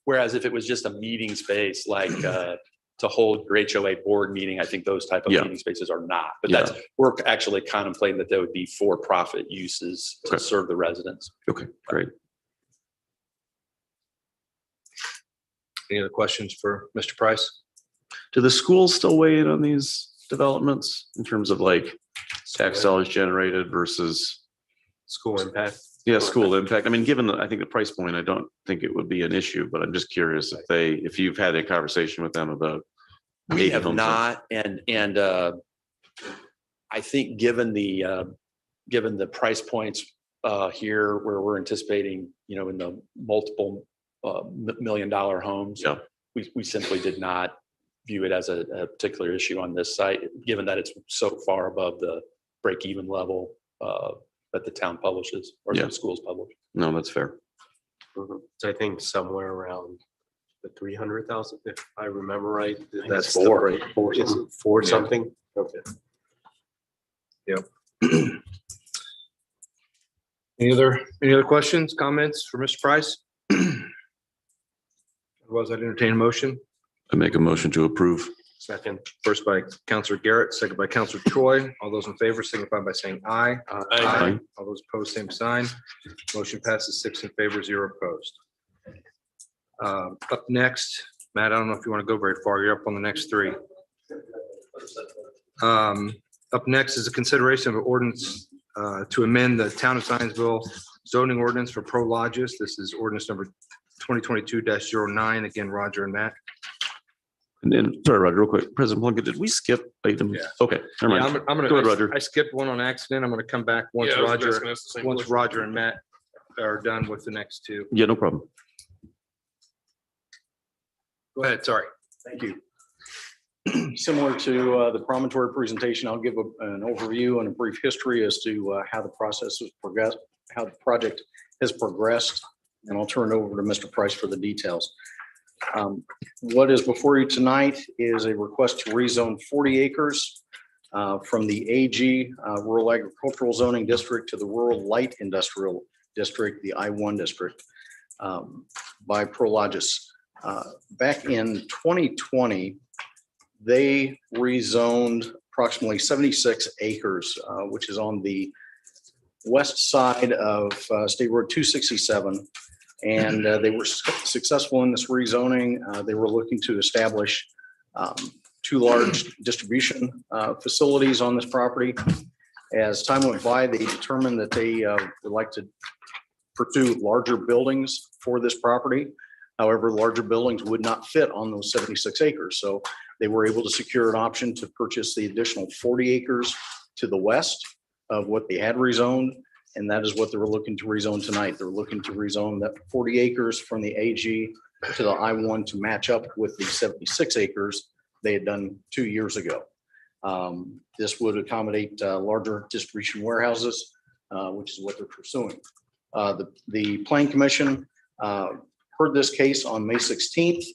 Whereas if it was just a meeting space, like to hold your HOA board meeting, I think those type of meeting spaces are not. But we're actually contemplating that there would be for-profit uses to serve the residents. Okay, great. Any other questions for Mr. Price? Do the schools still weigh in on these developments in terms of like tax dollars generated versus School impact? Yeah, school impact. I mean, given I think the price point, I don't think it would be an issue, but I'm just curious if you've had a conversation with them about. We have not, and I think given the price points here, where we're anticipating, in the multiple $1 million homes, we simply did not view it as a particular issue on this site, given that it's so far above the break-even level that the town publishes or the schools publish. No, that's fair. So I think somewhere around The 300,000, if I remember right. it's That's four. the four, is it four Yeah. something? Okay. Any other questions, comments for Mr. Price? Otherwise, I'd entertain a motion. I make a motion to approve. Second. First by Counselor Garrett, second by Counselor Troy. All those in favor signify by saying aye. Aye. All those opposed, same sign. Motion passes 6 in favor, 0 opposed. Up next, Matt, I don't know if you want to go very far. You're up on the next three. Up next is a consideration of an ordinance to amend the Town of Zionsville zoning ordinance for pro lodges. This is ordinance number 2022-09. Again, Roger and Matt. And then, sorry, Roger, real quick, President Plunkett, did we skip item? Yeah. Okay, never Yeah, mind. I'm Go ahead, Roger. I skipped one on accident. I'm gonna come back once Yeah, I was gonna Roger, ask the same once question. Roger and Matt are done with the next two. Yeah, no problem. Go ahead, sorry. Thank you. Similar to the promontory presentation, I'll give an overview and a brief history as to how the process has progressed, how the project has progressed, and I'll turn it over to Mr. Price for the details. What is before you tonight is a request to rezone 40 acres from the AG Rural Agricultural Zoning District to the Rural Light Industrial District, the I-1 district, by Prologis. Back in 2020, they rezoned approximately 76 acres, which is on the west side of State Road 267. And they were successful in this rezoning. They were looking to establish 2 large distribution facilities on this property. As time went by, they determined that they would like to pursue larger buildings for this property. However, larger buildings would not fit on those 76 acres. So they were able to secure an option to purchase the additional 40 acres to the west of what they had rezoned. And that is what they were looking to rezone tonight. They're looking to rezone that 40 acres from the AG to the I-1 to match up with the 76 acres they had done 2 years ago. This would accommodate larger distribution warehouses, which is what they're pursuing. The Plan Commission heard this case on May 16th,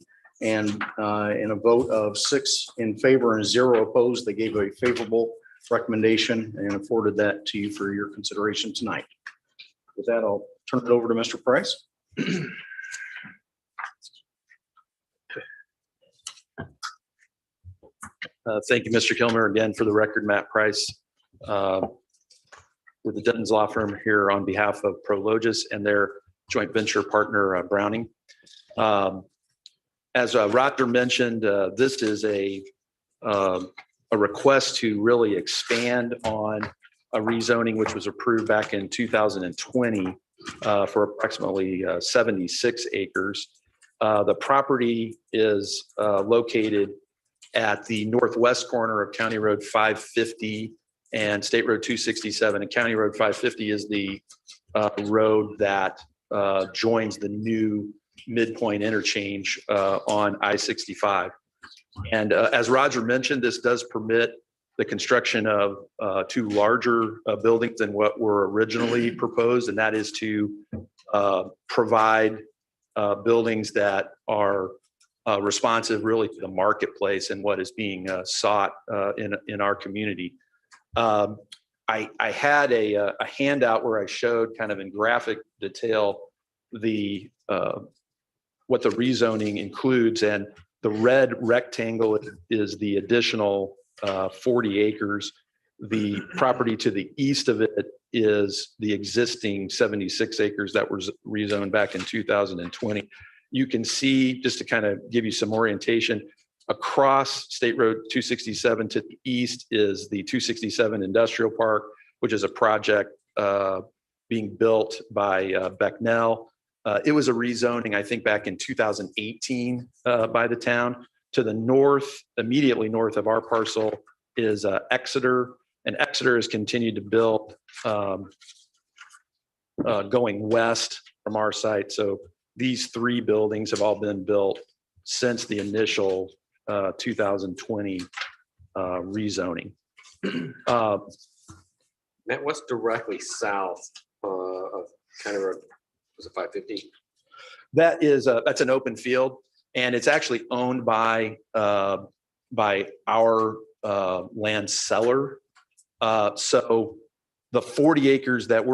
and in a vote of 6 in favor and 0 opposed, they gave a favorable recommendation and afforded that to you for your consideration tonight. With that, I'll turn it over to Mr. Price. Thank you, Mr. Kilmer. Again, for the record, Matt Price with the Denton's Law Firm here on behalf of Prologis and their joint venture partner, Browning. As Roger mentioned, this is a request to really expand on a rezoning which was approved back in 2020 for approximately 76 acres. The property is located at the northwest corner of County Road 550 and State Road 267. And County Road 550 is the road that joins the new midpoint interchange on I-65. And as Roger mentioned, this does permit the construction of 2 larger buildings than what were originally proposed, and that is to provide buildings that are responsive really to the marketplace and what is being sought in our community. I had a handout where I showed kind of in graphic detail the what the rezoning includes, and the red rectangle is the additional 40 acres. The property to the east of it is the existing 76 acres that was rezoned back in 2020. You can see, just to kind of give you some orientation, across State Road 267 to the east is the 267 Industrial Park, which is a project being built by Becknell. It was a rezoning, I think, back in 2018 by the town. To the north, immediately north of our parcel, is Exeter, and Exeter has continued to build going west from our site. So these 3 buildings have all been built since the initial 2020 rezoning. Matt, what's directly south of County Road? Was it 550? That is that's an open field. And it's actually owned by our land seller. So the 40 acres that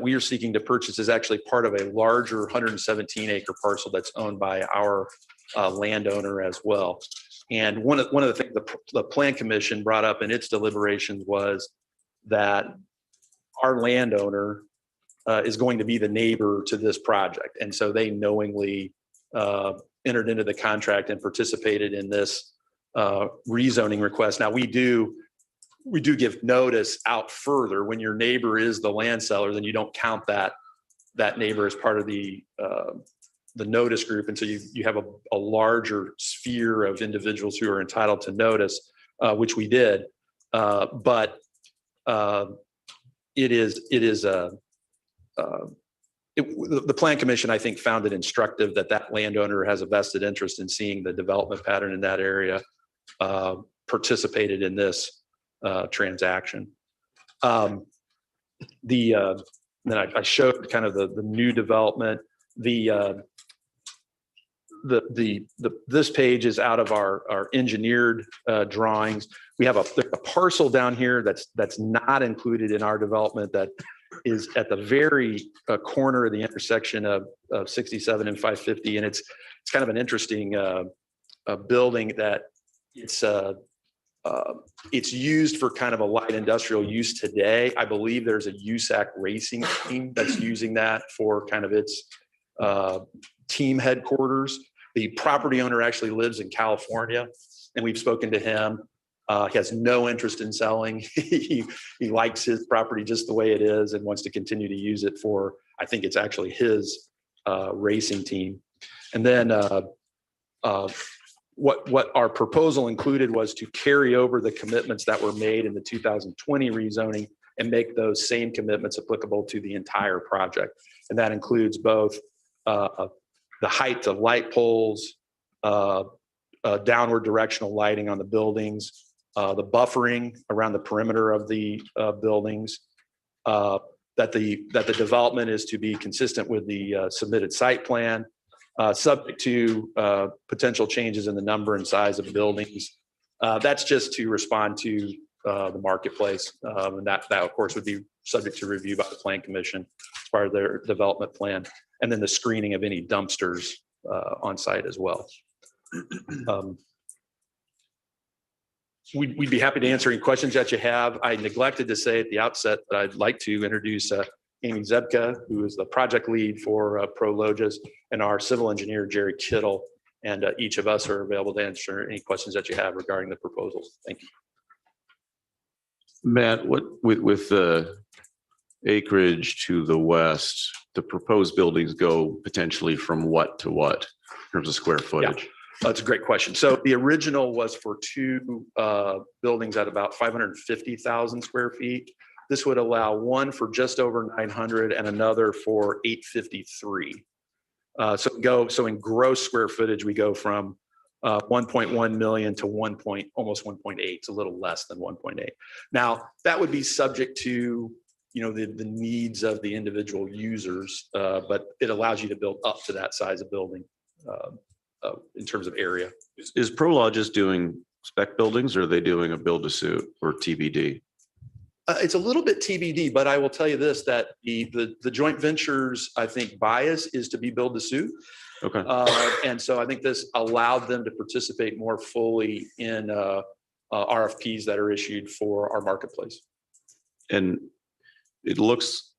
we are seeking to purchase is actually part of a larger 117 acre parcel that's owned by our landowner as well. And one of the things the Plan Commission brought up in its deliberations was that our landowner is going to be the neighbor to this project. And so they knowingly entered into the contract and participated in this rezoning request. Now we do give notice out further. When your neighbor is the land seller, then you don't count that neighbor as part of the notice group. And so you have a larger sphere of individuals who are entitled to notice, which we did. But the Plan Commission, I think, found it instructive that landowner has a vested interest in seeing the development pattern in that area, participated in this transaction. Then I showed kind of the new development. This page is out of our engineered drawings. We have a parcel down here that's not included in our development that is at the very corner of the intersection of 67 and 550, and it's kind of an interesting building that it's used for kind of a light industrial use today. I believe there's a USAC racing team that's using that for kind of its team headquarters. The property owner actually lives in California, and we've spoken to him. He has no interest in selling. He likes his property just the way it is and wants to continue to use it for, I think it's actually his racing team. And then what our proposal included was to carry over the commitments that were made in the 2020 rezoning and make those same commitments applicable to the entire project. And that includes both the height of light poles, downward directional lighting on the buildings, the buffering around the perimeter of the buildings, that the development is to be consistent with the submitted site plan, subject to potential changes in the number and size of buildings. That's just to respond to the marketplace, and that of course would be subject to review by the Plan Commission as part of their development plan, and then the screening of any dumpsters on site as well. We'd be happy to answer any questions that you have. I neglected to say at the outset that I'd like to introduce Amy Zebka, who is the project lead for Prologis, and our civil engineer, Jerry Kittle. And each of us are available to answer any questions that you have regarding the proposals. Thank you. Matt, what with the acreage to the west, the proposed buildings go potentially from what to what in terms of square footage? Yeah. That's a great question. So the original was for two buildings at about 550,000 square feet. This would allow one for just over 900 and another for 853. So in gross square footage, we go from 1.1 million to almost 1.8. It's a little less than 1.8. Now that would be subject to the needs of the individual users, but it allows you to build up to that size of building. In terms of area. Is Prologis doing spec buildings, or are they doing a build to suit or TBD? It's a little bit TBD, but I will tell you this, that the joint ventures, I think, bias is to be build to suit. Okay. And so I think this allowed them to participate more fully in RFPs that are issued for our marketplace. And it looks,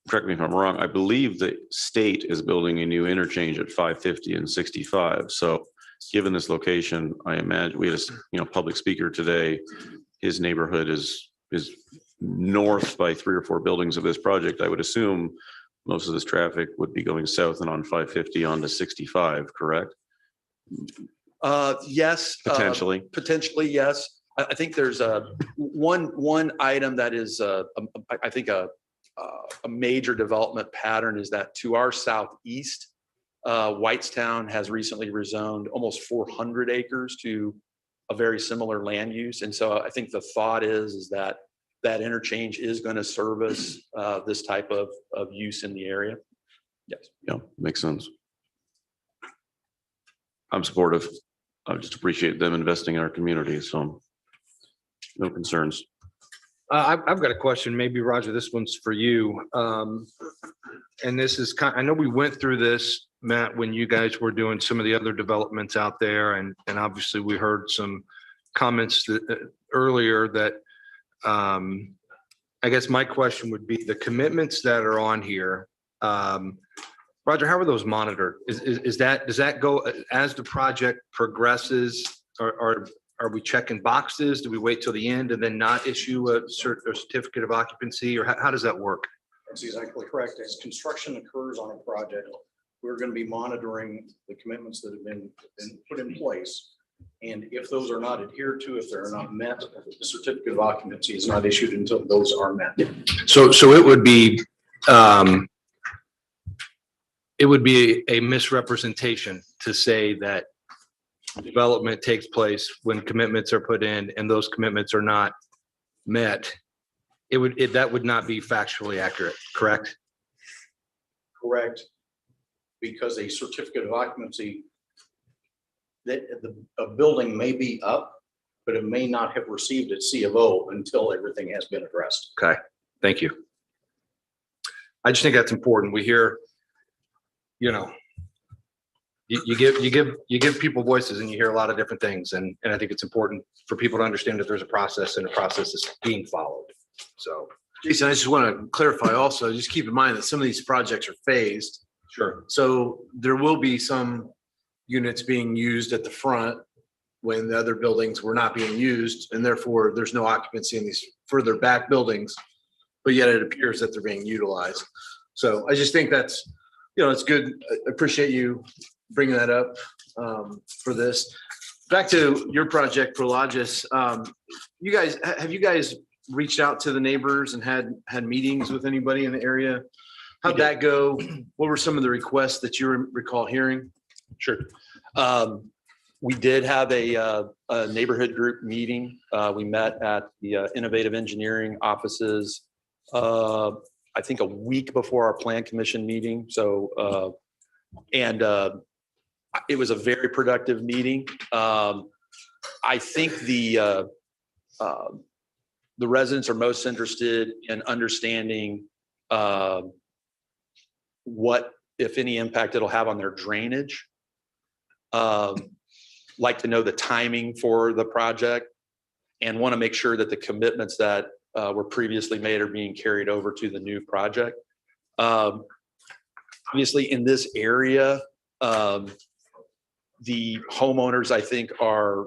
correct me if I'm wrong, I believe the state is building a new interchange at 550 and 65. So given this location, I imagine we had a public speaker today. His neighborhood is north by 3 or 4 buildings of this project. I would assume most of this traffic would be going south and on 550 onto 65, correct? Yes. Potentially. Potentially, yes. I think there's one item that is, I think a major development pattern is that to our southeast, Whitestown has recently rezoned almost 400 acres to a very similar land use. And so I think the thought is that interchange is going to service this type of use in the area. Yes. Yeah, makes sense. I'm supportive. I just appreciate them investing in our community, so no concerns. I've got a question, maybe Roger, this one's for you. And this is I know we went through this, Matt, when you guys were doing some of the other developments out there, and obviously we heard some comments earlier that, I guess my question would be the commitments that are on here. Roger, how are those monitored? Does that go as the project progresses, or are we checking boxes? Do we wait till the end and then not issue a certificate of occupancy, or how does that work? That's exactly correct. As construction occurs on a project, we're going to be monitoring the commitments that have been put in place. And if those are not adhered to, if they're not met, the certificate of occupancy is not issued until those are met. So it would be a misrepresentation to say that development takes place when commitments are put in and those commitments are not met. That would not be factually accurate, correct? Correct. Because a certificate of occupancy, that a building may be up, but it may not have received its C of O until everything has been addressed. Okay, thank you. I just think that's important. We hear, you give people voices and you hear a lot of different things. And I think it's important for people to understand that there's a process and a process is being followed. So. Jason, I just want to clarify also, just keep in mind that some of these projects are phased. Sure. So there will be some units being used at the front when the other buildings were not being used, and therefore there's no occupancy in these further back buildings, but yet it appears that they're being utilized. So I just think that's, it's good. I appreciate you bringing that up for this. Back to your project, Prologis. Have you guys reached out to the neighbors and had meetings with anybody in the area? How'd that go? What were some of the requests that you recall hearing? Sure. We did have a neighborhood group meeting. We met at the Innovative Engineering offices, I think a week before our plan commission meeting. So, it was a very productive meeting. I think the residents are most interested in understanding what, if any, impact it'll have on their drainage. Like to know the timing for the project and want to make sure that the commitments that were previously made are being carried over to the new project. Obviously, in this area, the homeowners, I think, are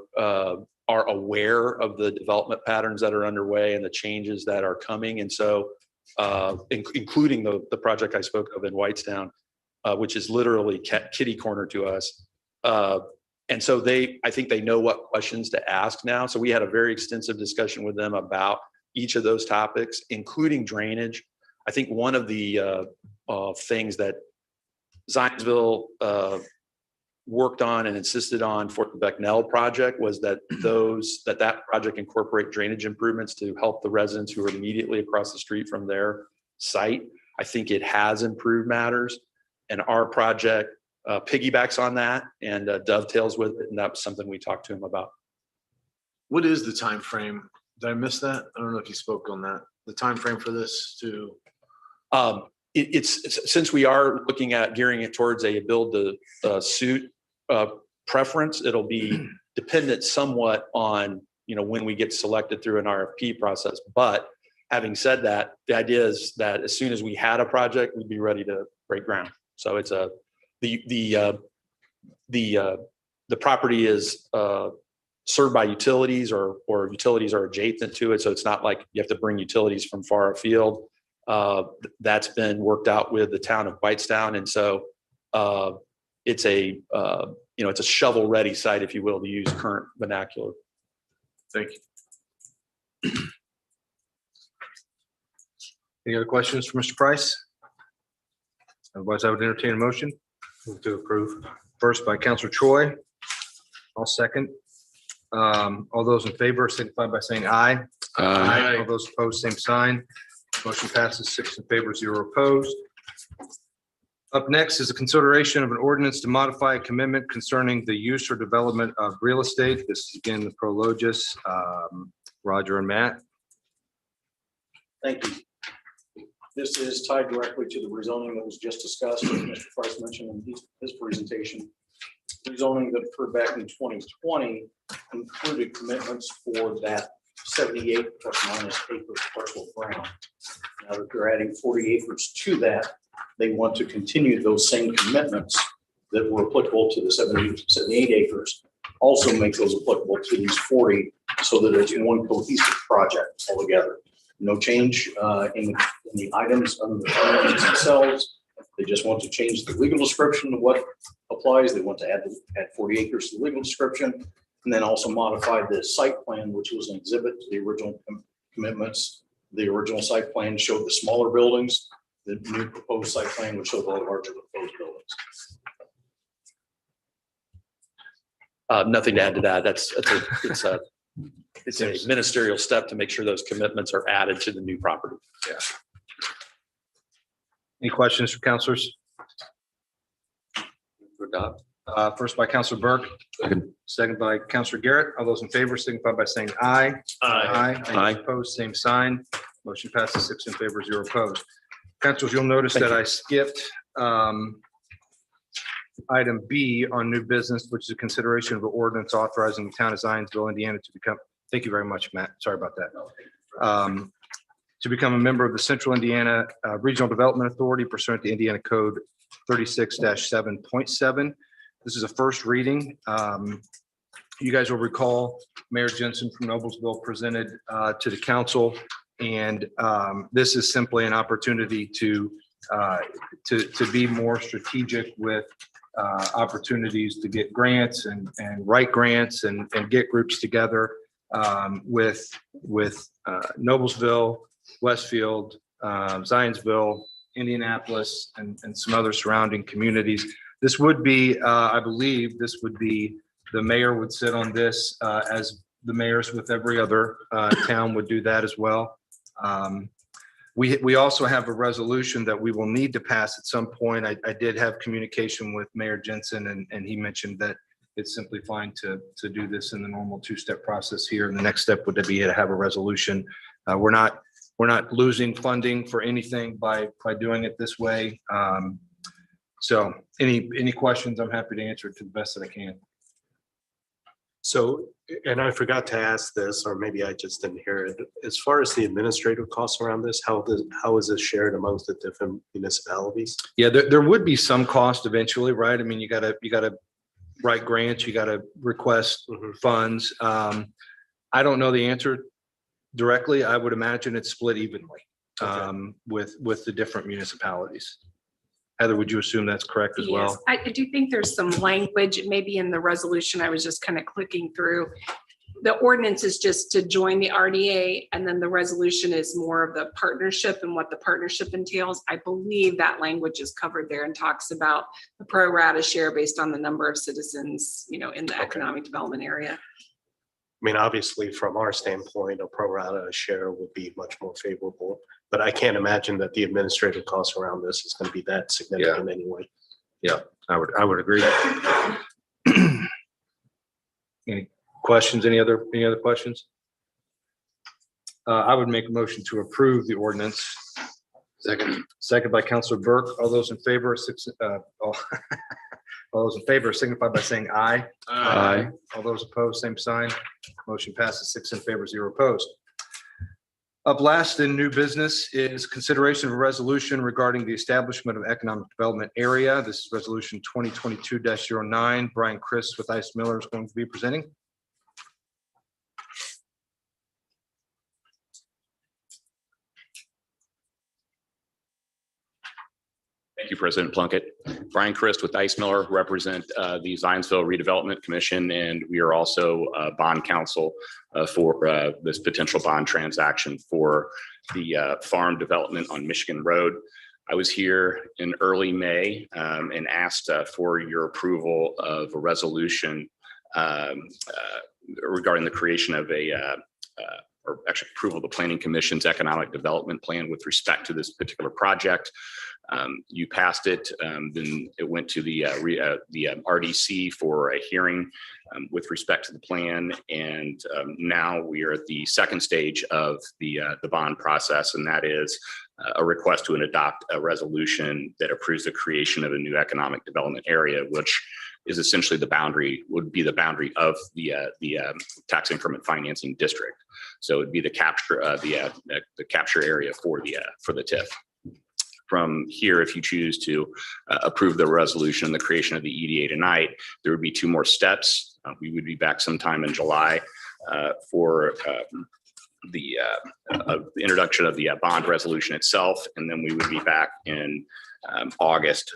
aware of the development patterns that are underway and the changes that are coming. And so, including the project I spoke of in Whitestown, which is literally kitty corner to us. And so I think they know what questions to ask now. So we had a very extensive discussion with them about each of those topics, including drainage. I think one of the things that Zionsville worked on and insisted on for the Becknell project was that that project incorporate drainage improvements to help the residents who are immediately across the street from their site. I think it has improved matters, and our project piggybacks on that and dovetails with it, and that was something we talked to him about. What is the time frame? Did I miss that? I don't know if you spoke on that. The time frame for this to. It's since we are looking at gearing it towards a build to suit preference, it'll be dependent somewhat on when we get selected through an RFP process. But having said that, the idea is that as soon as we had a project, we'd be ready to break ground. So it's the property is served by utilities or utilities are adjacent to it. So it's not like you have to bring utilities from far afield. That's been worked out with the town of Whitestown. And so it's a shovel ready site, if you will, to use current vernacular. Thank you. Any other questions for Mr. Price? Otherwise, I would entertain a motion. Move to approve. First by Counselor Choi. I'll second. All those in favor signify by saying aye. Aye. All those opposed, same sign. Motion passes 6 in favor, 0 opposed. Up next is a consideration of an ordinance to modify a commitment concerning the use or development of real estate. This is again the Prologis, Roger and Matt. Thank you. This is tied directly to the rezoning that was just discussed, as Mr. Price mentioned in his presentation. Rezoning that occurred back in 2020 included commitments for that 78 plus minus acres parcel of ground. Now that they're adding 40 acres to that, they want to continue those same commitments that were applicable to the 78 acres, also make those applicable to these 40 so that it's one cohesive project altogether. No change in the items on the commitments themselves. They just want to change the legal description of what applies. They want to add 40 acres to the legal description, and then also modify the site plan, which was an exhibit to the original commitments. The original site plan showed the smaller buildings. The new proposed site plan would show the larger proposed buildings. Nothing to add to that. It's a ministerial step to make sure those commitments are added to the new property. Yeah. Any questions from counselors? First by Counselor Burke, second by Counselor Garrett. All those in favor signify by saying aye. Aye. Any opposed, same sign. Motion passes 6 in favor, 0 opposed. Councilors, you'll notice that I skipped item B on new business, which is a consideration of an ordinance authorizing the town of Zionsville, Indiana to become, thank you very much, Matt. Sorry about that. To become a member of the Central Indiana Regional Development Authority pursuant to Indiana Code 36-7.7. This is a first reading. You guys will recall Mayor Jensen from Noblesville presented to the council, and this is simply an opportunity to be more strategic with opportunities to get grants and write grants and get groups together with Noblesville, Westfield, Zionsville, Indianapolis, and some other surrounding communities. This would be, I believe, this would be, the mayor would sit on this as the mayors with every other town would do that as well. We also have a resolution that we will need to pass at some point. I did have communication with Mayor Jensen, and he mentioned that it's simply fine to do this in the normal two-step process here. And the next step would be to have a resolution. We're not losing funding for anything by doing it this way. So any questions, I'm happy to answer it to the best that I can. So, and I forgot to ask this, or maybe I just didn't hear it. As far as the administrative costs around this, how is this shared amongst the different municipalities? Yeah, there would be some cost eventually, right? I mean, you gotta write grants, you gotta request funds. I don't know the answer directly. I would imagine it's split evenly with the different municipalities. Heather, would you assume that's correct as well? Yes, I do think there's some language, maybe in the resolution. I was just kind of clicking through. The ordinance is just to join the RDA, and then the resolution is more of the partnership and what the partnership entails. I believe that language is covered there and talks about the pro rata share based on the number of citizens, in the economic development area. I mean, obviously, from our standpoint, a pro rata share would be much more favorable, but I can't imagine that the administrative costs around this is going to be that significant anyway. Yeah, I would agree. Any questions? Any other questions? I would make a motion to approve the ordinance. Second by Councilor Burke. All those in favor, all those in favor signify by saying aye. Aye. All those opposed, same sign. Motion passes 6 in favor, 0 opposed. Up last in new business is consideration of a resolution regarding the establishment of economic development area. This is resolution 2022-09. Brian Chris with Ice Miller is going to be presenting. Thank you, President Plunkett. Brian Christ with Ice Miller, represent the Zionsville Redevelopment Commission, and we are also bond counsel for this potential bond transaction for the farm development on Michigan Road. I was here in early May and asked for your approval of a resolution regarding the creation of or actually approval of the Planning Commission's economic development plan with respect to this particular project. You passed it, then it went to the RDC for a hearing with respect to the plan. And now we are at the second stage of the bond process, and that is a request to adopt a resolution that approves the creation of a new economic development area, which is essentially would be the boundary of the tax increment financing district. So it'd be the capture area for the TIF. From here, if you choose to approve the resolution and the creation of the EDA tonight, there would be two more steps. We would be back sometime in July for the introduction of the bond resolution itself, and then we would be back in August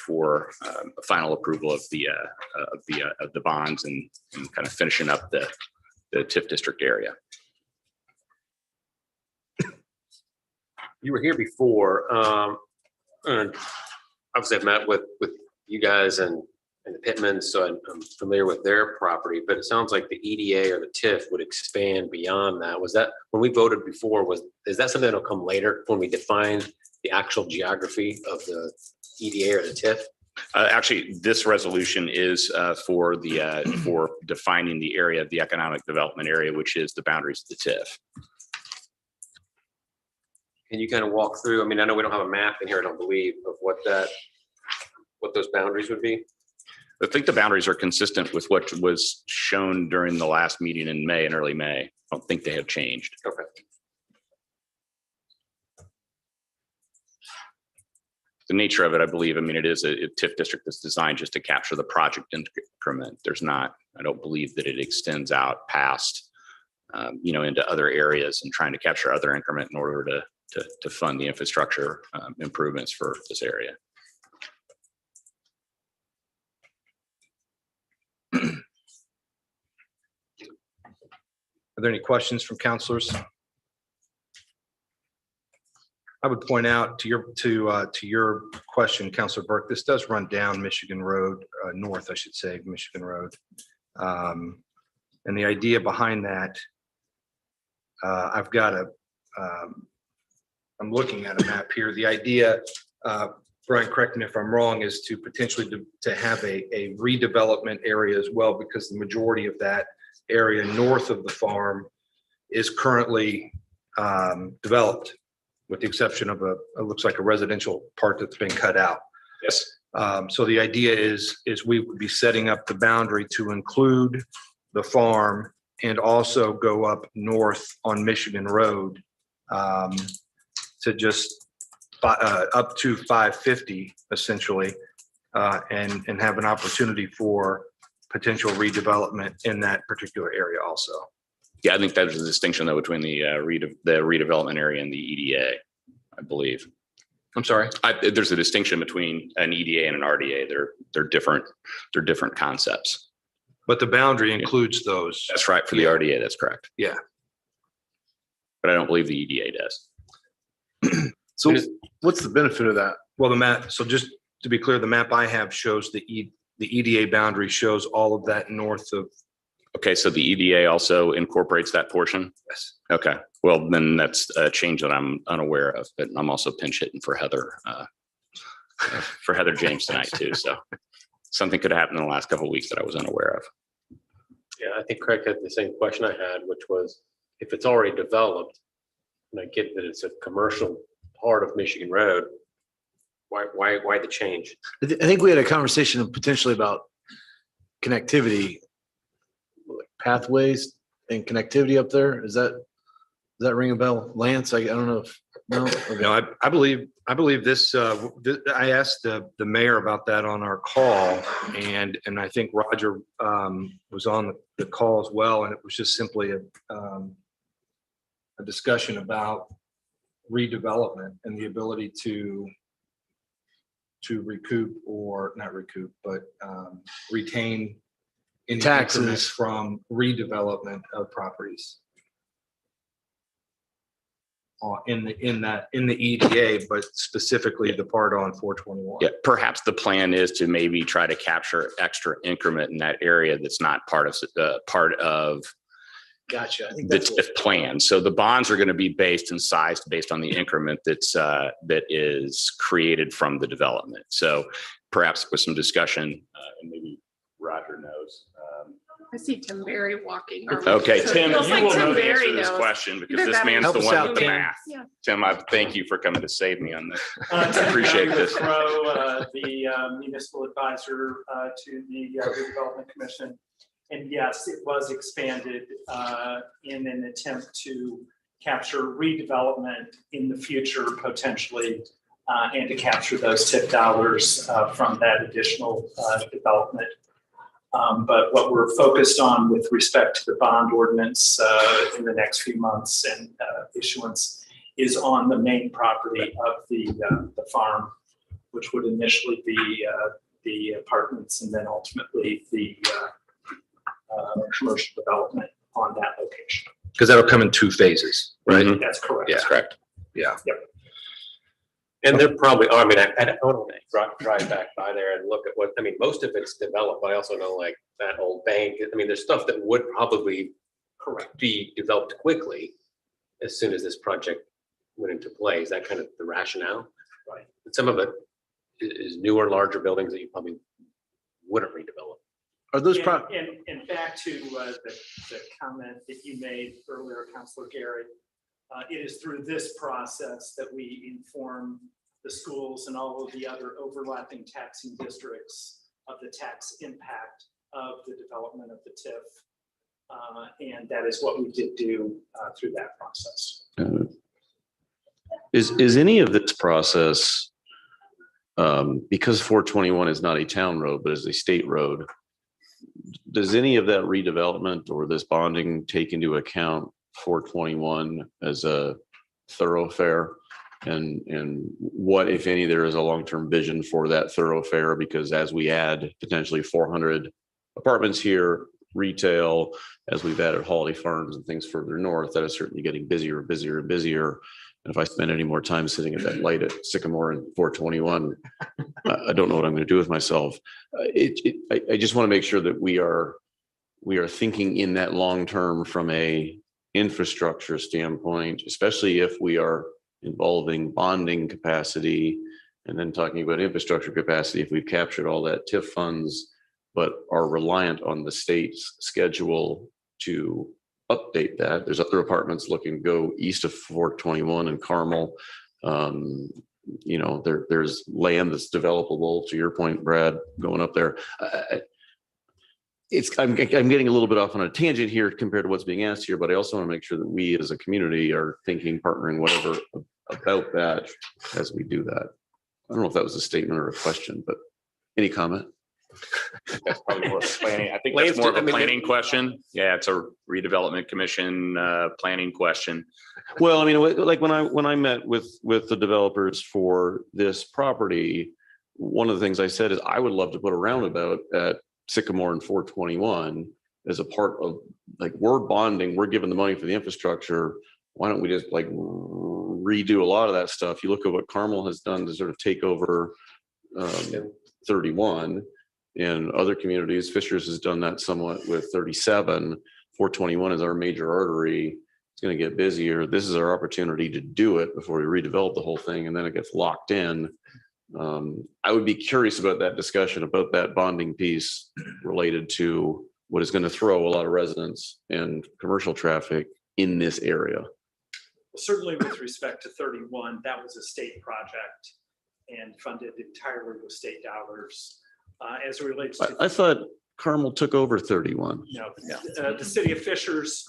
for a final approval of the bonds and kind of finishing up the TIF district area. You were here before. And obviously, I've met with you guys and the Pittmans, so I'm familiar with their property. But it sounds like the EDA or the TIF would expand beyond that. Was that when we voted before? Is that something that'll come later when we define the actual geography of the EDA or the TIF? Actually, this resolution is for defining the area of the economic development area, which is the boundaries of the TIF. Can you kind of walk through? I mean, I know we don't have a map in here, I don't believe, of what those boundaries would be. I think the boundaries are consistent with what was shown during the last meeting in May and early May. I don't think they have changed. Okay. The nature of it, I believe, I mean, it is a TIF district that's designed just to capture the project increment. I don't believe that it extends out past, into other areas and trying to capture other increment in order to fund the infrastructure improvements for this area. Are there any questions from counselors? I would point out to your question, Counselor Burke, this does run down Michigan Road, north, I should say, Michigan Road. And the idea behind that, I'm looking at a map here. The idea, Brian, correct me if I'm wrong, is to potentially to have a redevelopment area as well, because the majority of that area north of the farm is currently developed, with the exception of it looks like a residential part that's been cut out. Yes. So the idea is we would be setting up the boundary to include the farm and also go up north on Michigan Road to just up to 550 essentially, and have an opportunity for potential redevelopment in that particular area also. Yeah, I think there's a distinction though between the redevelopment area and the EDA, I believe. I'm sorry? There's a distinction between an EDA and an RDA. They're different concepts. But the boundary includes those. That's right, for the RDA, that's correct. Yeah. But I don't believe the EDA does. So what's the benefit of that? Well, the map, so just to be clear, the map I have shows the EDA boundary shows all of that north of. Okay, so the EDA also incorporates that portion? Yes. Okay, well, then that's a change that I'm unaware of, but I'm also pinch hitting for Heather James tonight too. So something could have happened in the last couple of weeks that I was unaware of. Yeah, I think Craig had the same question I had, which was if it's already developed, and I get that it's a commercial part of Michigan Road, why the change? I think we had a conversation potentially about connectivity, like pathways and connectivity up there. Does that ring a bell, Lance? I don't know if no. Okay. No, I believe this. I asked the mayor about that on our call, and I think Roger was on the call as well, and it was just simply a discussion about redevelopment and the ability to recoup, or not recoup, but retain any taxes increments from redevelopment of properties in the EDA, but specifically the part on 421. Yeah, perhaps the plan is to maybe try to capture extra increment in that area that's not part of Gotcha. I think the that's TIF plan. So the bonds are going to be based and sized based on the increment that is created from the development. So perhaps with some discussion, and maybe Roger knows. I see Tim Berry walking. Okay, So it Tim, feels you like will Tim know the answer Berry to this knows. question because Either this that or man's Help the us one out, with the Tim. math. Yeah. Tim, I thank you for coming to save me on this. Tim Appreciate Berry with this. the municipal advisor to the redevelopment commission. And yes, it was expanded in an attempt to capture redevelopment in the future potentially and to capture those TIF dollars from that additional development. But what we're focused on with respect to the bond ordinance in the next few months and issuance is on the main property of the farm, which would initially be the apartments and then ultimately the commercial development on that location. Because that'll come in 2 phases, right? Mhm. That's correct. Yeah. Correct. Yeah. And they're probably, I mean, I don't want to drive back by there and look at what, I mean, most of it's developed, but I also know like that old bank, I mean, there's stuff that would probably be developed quickly as soon as this project went into play. Is that kind of the rationale? Right. And some of it is newer, larger buildings that you probably wouldn't redevelop. Are those And back to the comment that you made earlier, Councilor Gary, it is through this process that we inform the schools and all of the other overlapping taxing districts of the tax impact of the development of the TIF. And that is what we did do through that process. Is any of this process, because 421 is not a town road, but is a state road, does any of that redevelopment or this bonding take into account 421 as a thoroughfare? And what, if any, there is a long-term vision for that thoroughfare? Because as we add potentially 400 apartments here, retail, as we've added holiday farms and things further north, that is certainly getting busier, busier, and busier. And if I spend any more time sitting at that light at Sycamore and 421, I don't know what I'm going to do with myself. I just want to make sure that we are thinking in that long term from a infrastructure standpoint, especially if we are involving bonding capacity and then talking about infrastructure capacity. If we've captured all that TIF funds, but are reliant on the state's schedule to update that. There's other apartments looking to go east of 421 and Carmel. You know, there's land that's developable, to your point, Brad, going up there. I'm getting a little bit off on a tangent here compared to what's being asked here, but I also want to make sure that we as a community are thinking, partnering, whatever, about that as we do that. I don't know if that was a statement or a question, but any comment? That's probably more of a planning. I think that's more of a planning question. Yeah, it's a redevelopment commission planning question. Well, I mean, like when I met with the developers for this property, one of the things I said is I would love to put a roundabout at Sycamore and 421 as a part of, like, we're bonding, we're giving the money for the infrastructure. Why don't we just like redo a lot of that stuff? You look at what Carmel has done to sort of take over 31 and other communities. Fishers has done that somewhat with 37. 421 is our major artery. It's going to get busier. This is our opportunity to do it before we redevelop the whole thing, and then it gets locked in. I would be curious about that discussion about that bonding piece related to what is going to throw a lot of residents and commercial traffic in this area. Certainly with respect to 31, that was a state project and funded entirely with state dollars. As it relates to, I thought Carmel took over 31. No, the city of Fishers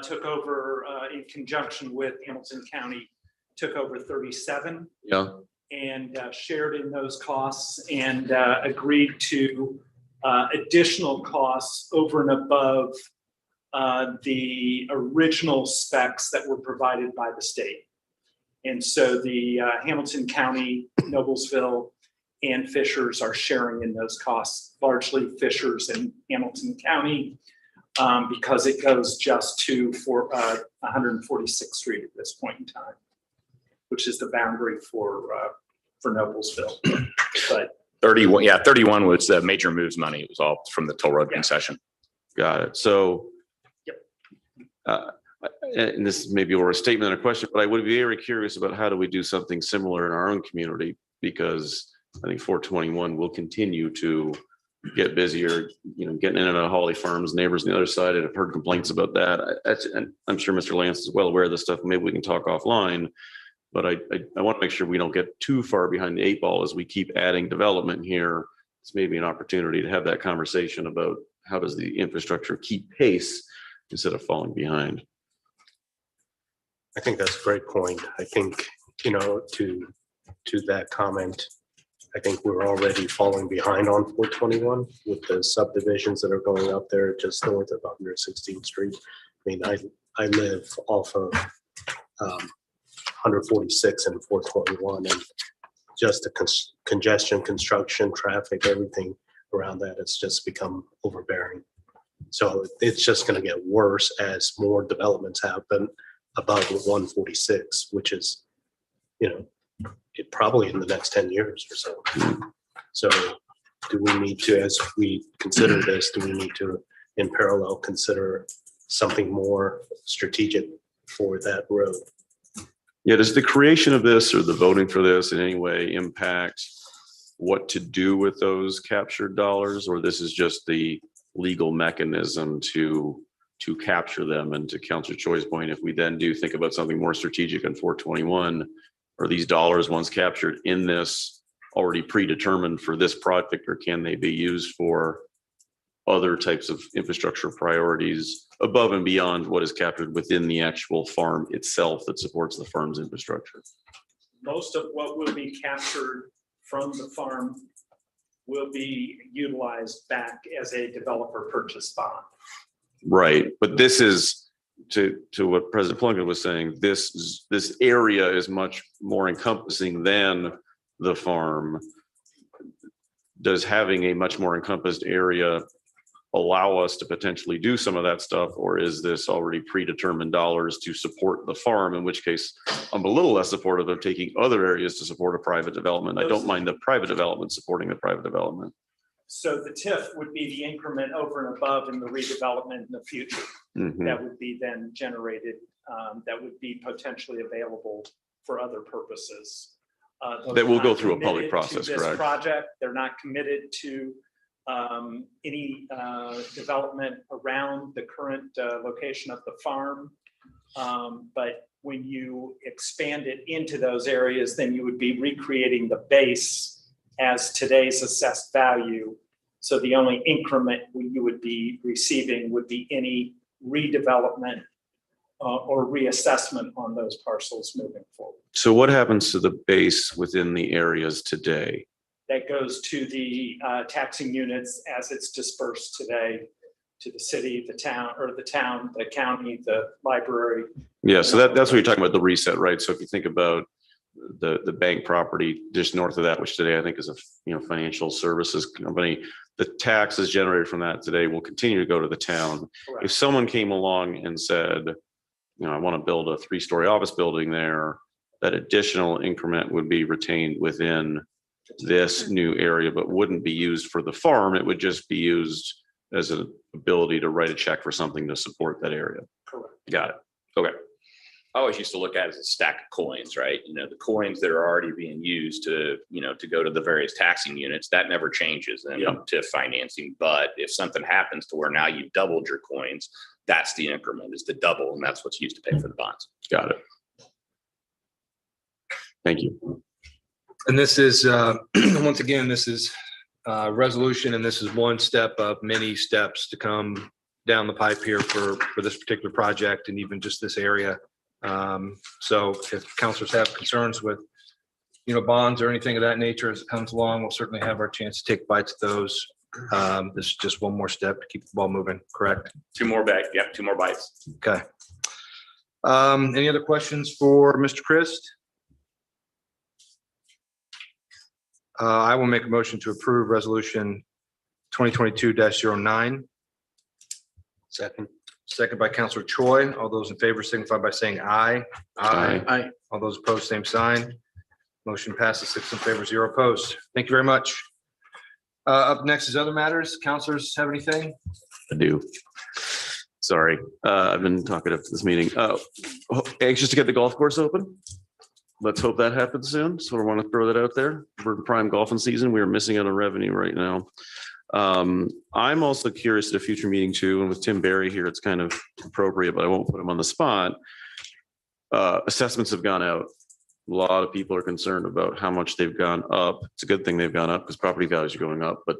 took over in conjunction with Hamilton County, took over 37. Yeah. And shared in those costs and agreed to additional costs over and above the original specs that were provided by the state. And so the Hamilton County, Noblesville, and Fishers are sharing in those costs, largely Fishers and Hamilton County, because it goes just to 146th Street at this point in time, which is the boundary for Noblesville. But 31, yeah, 31 was the major moves money. It was all from the toll road concession. Got it. So And this may be more a statement than a question, but I would be very curious about how do we do something similar in our own community? Because I think 421 will continue to get busier, getting in and out of Holly Farms, neighbors on the other side. I've heard complaints about that. And I'm sure Mr. Lance is well aware of this stuff. Maybe we can talk offline. But I want to make sure we don't get too far behind the 8 ball as we keep adding development here. It's maybe an opportunity to have that conversation about how does the infrastructure keep pace instead of falling behind. I think that's a great point. I think, to that comment, I think we're already falling behind on 421 with the subdivisions that are going up there just north of 116th Street. I mean, I live off of 146 and 421, and just the congestion, construction, traffic, everything around that, it's just become overbearing. So it's just going to get worse as more developments happen above 146, which is, it probably in the next 10 years or so. So do we need to, as we consider this, do we need to in parallel consider something more strategic for that road? Yeah, does the creation of this or the voting for this in any way impact what to do with those captured dollars? Or this is just the legal mechanism to capture them? And to Councilor Choi's point, if we then do think about something more strategic in 421, are these dollars once captured in this already predetermined for this project, or can they be used for other types of infrastructure priorities above and beyond what is captured within the actual farm itself that supports the farm's infrastructure? Most of what will be captured from the farm will be utilized back as a developer purchase bond. Right, but this is to what President Plunkett was saying, this area is much more encompassing than the farm. Does having a much more encompassed area allow us to potentially do some of that stuff, or is this already predetermined dollars to support the farm, in which case I'm a little less supportive of taking other areas to support a private development. I don't mind the private development supporting the private development. So the TIF would be the increment over and above in the redevelopment in the future. That would be then generated, that would be potentially available for other purposes. That will go through a public process, this correct? project, they're not committed to any development around the current location of the farm. But when you expand it into those areas, then you would be recreating the base as today's assessed value. So the only increment you would be receiving would be any redevelopment or reassessment on those parcels moving forward. So what happens to the base within the areas today? That goes to the taxing units as it's dispersed today to the city, the town, the county, the library. Yeah, so that's what you're talking about, the reset, right? So if you think about the bank property just north of that, which today I think is a financial services company, the taxes generated from that today will continue to go to the town. Correct. If someone came along and said, I want to build a 3-story office building there, that additional increment would be retained within this new area, but wouldn't be used for the farm. It would just be used as an ability to write a check for something to support that area. Correct. Got it. Okay. I always used to look at it as a stack of coins, right? The coins that are already being used to go to the various taxing units, that never changes to financing. But if something happens to where now you've doubled your coins, that's the increment, is the double, and that's what's used to pay for the bonds. Got it. Thank you. And this is, once again, this is a resolution, and this is one step of many steps to come down the pipe here for this particular project and even just this area. So if councilors have concerns with, bonds or anything of that nature as it comes along, we'll certainly have our chance to take bites at those. This is just one more step to keep the ball moving, correct? 2 more back. Yeah, 2 more bites. Okay. Any other questions for Mr. Christ? I will make a motion to approve resolution 2022-09. Second by Councilor Choi. All those in favor signify by saying aye. Aye. All those opposed, same sign. Motion passes 6 in favor, 0 opposed. Thank you very much. Up next is other matters. Councilors have anything? I do. Sorry, I've been talkative to this meeting. Anxious to get the golf course open. Let's hope that happens soon. So I want to throw that out there. We're in prime golfing season. We are missing out on revenue right now. I'm also curious at a future meeting too, and with Tim Barry here, it's kind of appropriate, but I won't put him on the spot. Assessments have gone out. A lot of people are concerned about how much they've gone up. It's a good thing they've gone up because property values are going up, but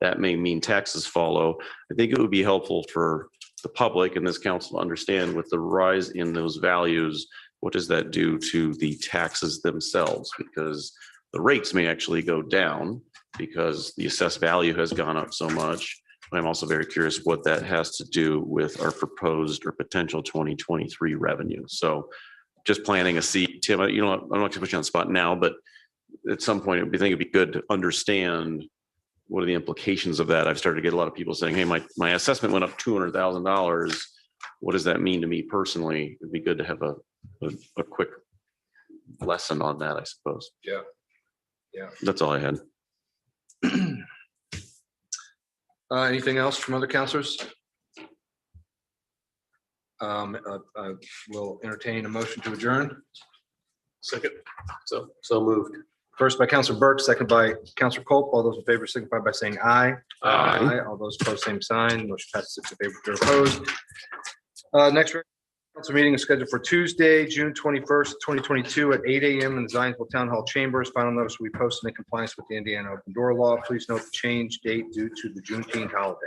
that may mean taxes follow. I think it would be helpful for the public and this council to understand with the rise in those values, what does that do to the taxes themselves? Because the rates may actually go down because the assessed value has gone up so much. I'm also very curious what that has to do with our proposed or potential 2023 revenue. So just planting a seed, Tim, I'm not going to put you on the spot now, but at some point, I think it'd be good to understand what are the implications of that. I've started to get a lot of people saying, hey, my assessment went up $200,000. What does that mean to me personally? It'd be good to have a quick lesson on that, I suppose. Yeah. Yeah. That's all I had. Anything else from other counselors? We'll entertain a motion to adjourn. Second. So moved. First by Counselor Burke, second by Counselor Culp. All those in favor signify by saying aye. Aye. All those opposed, same sign. Motion passes 6 in favor, 0 opposed. Next council meeting is scheduled for Tuesday, June 21st, 2022 at 8 a.m. in the Zionsville Town Hall Chambers. Final notice will be posted in compliance with the Indiana Open Door Law. Please note the change date due to the Juneteenth holiday.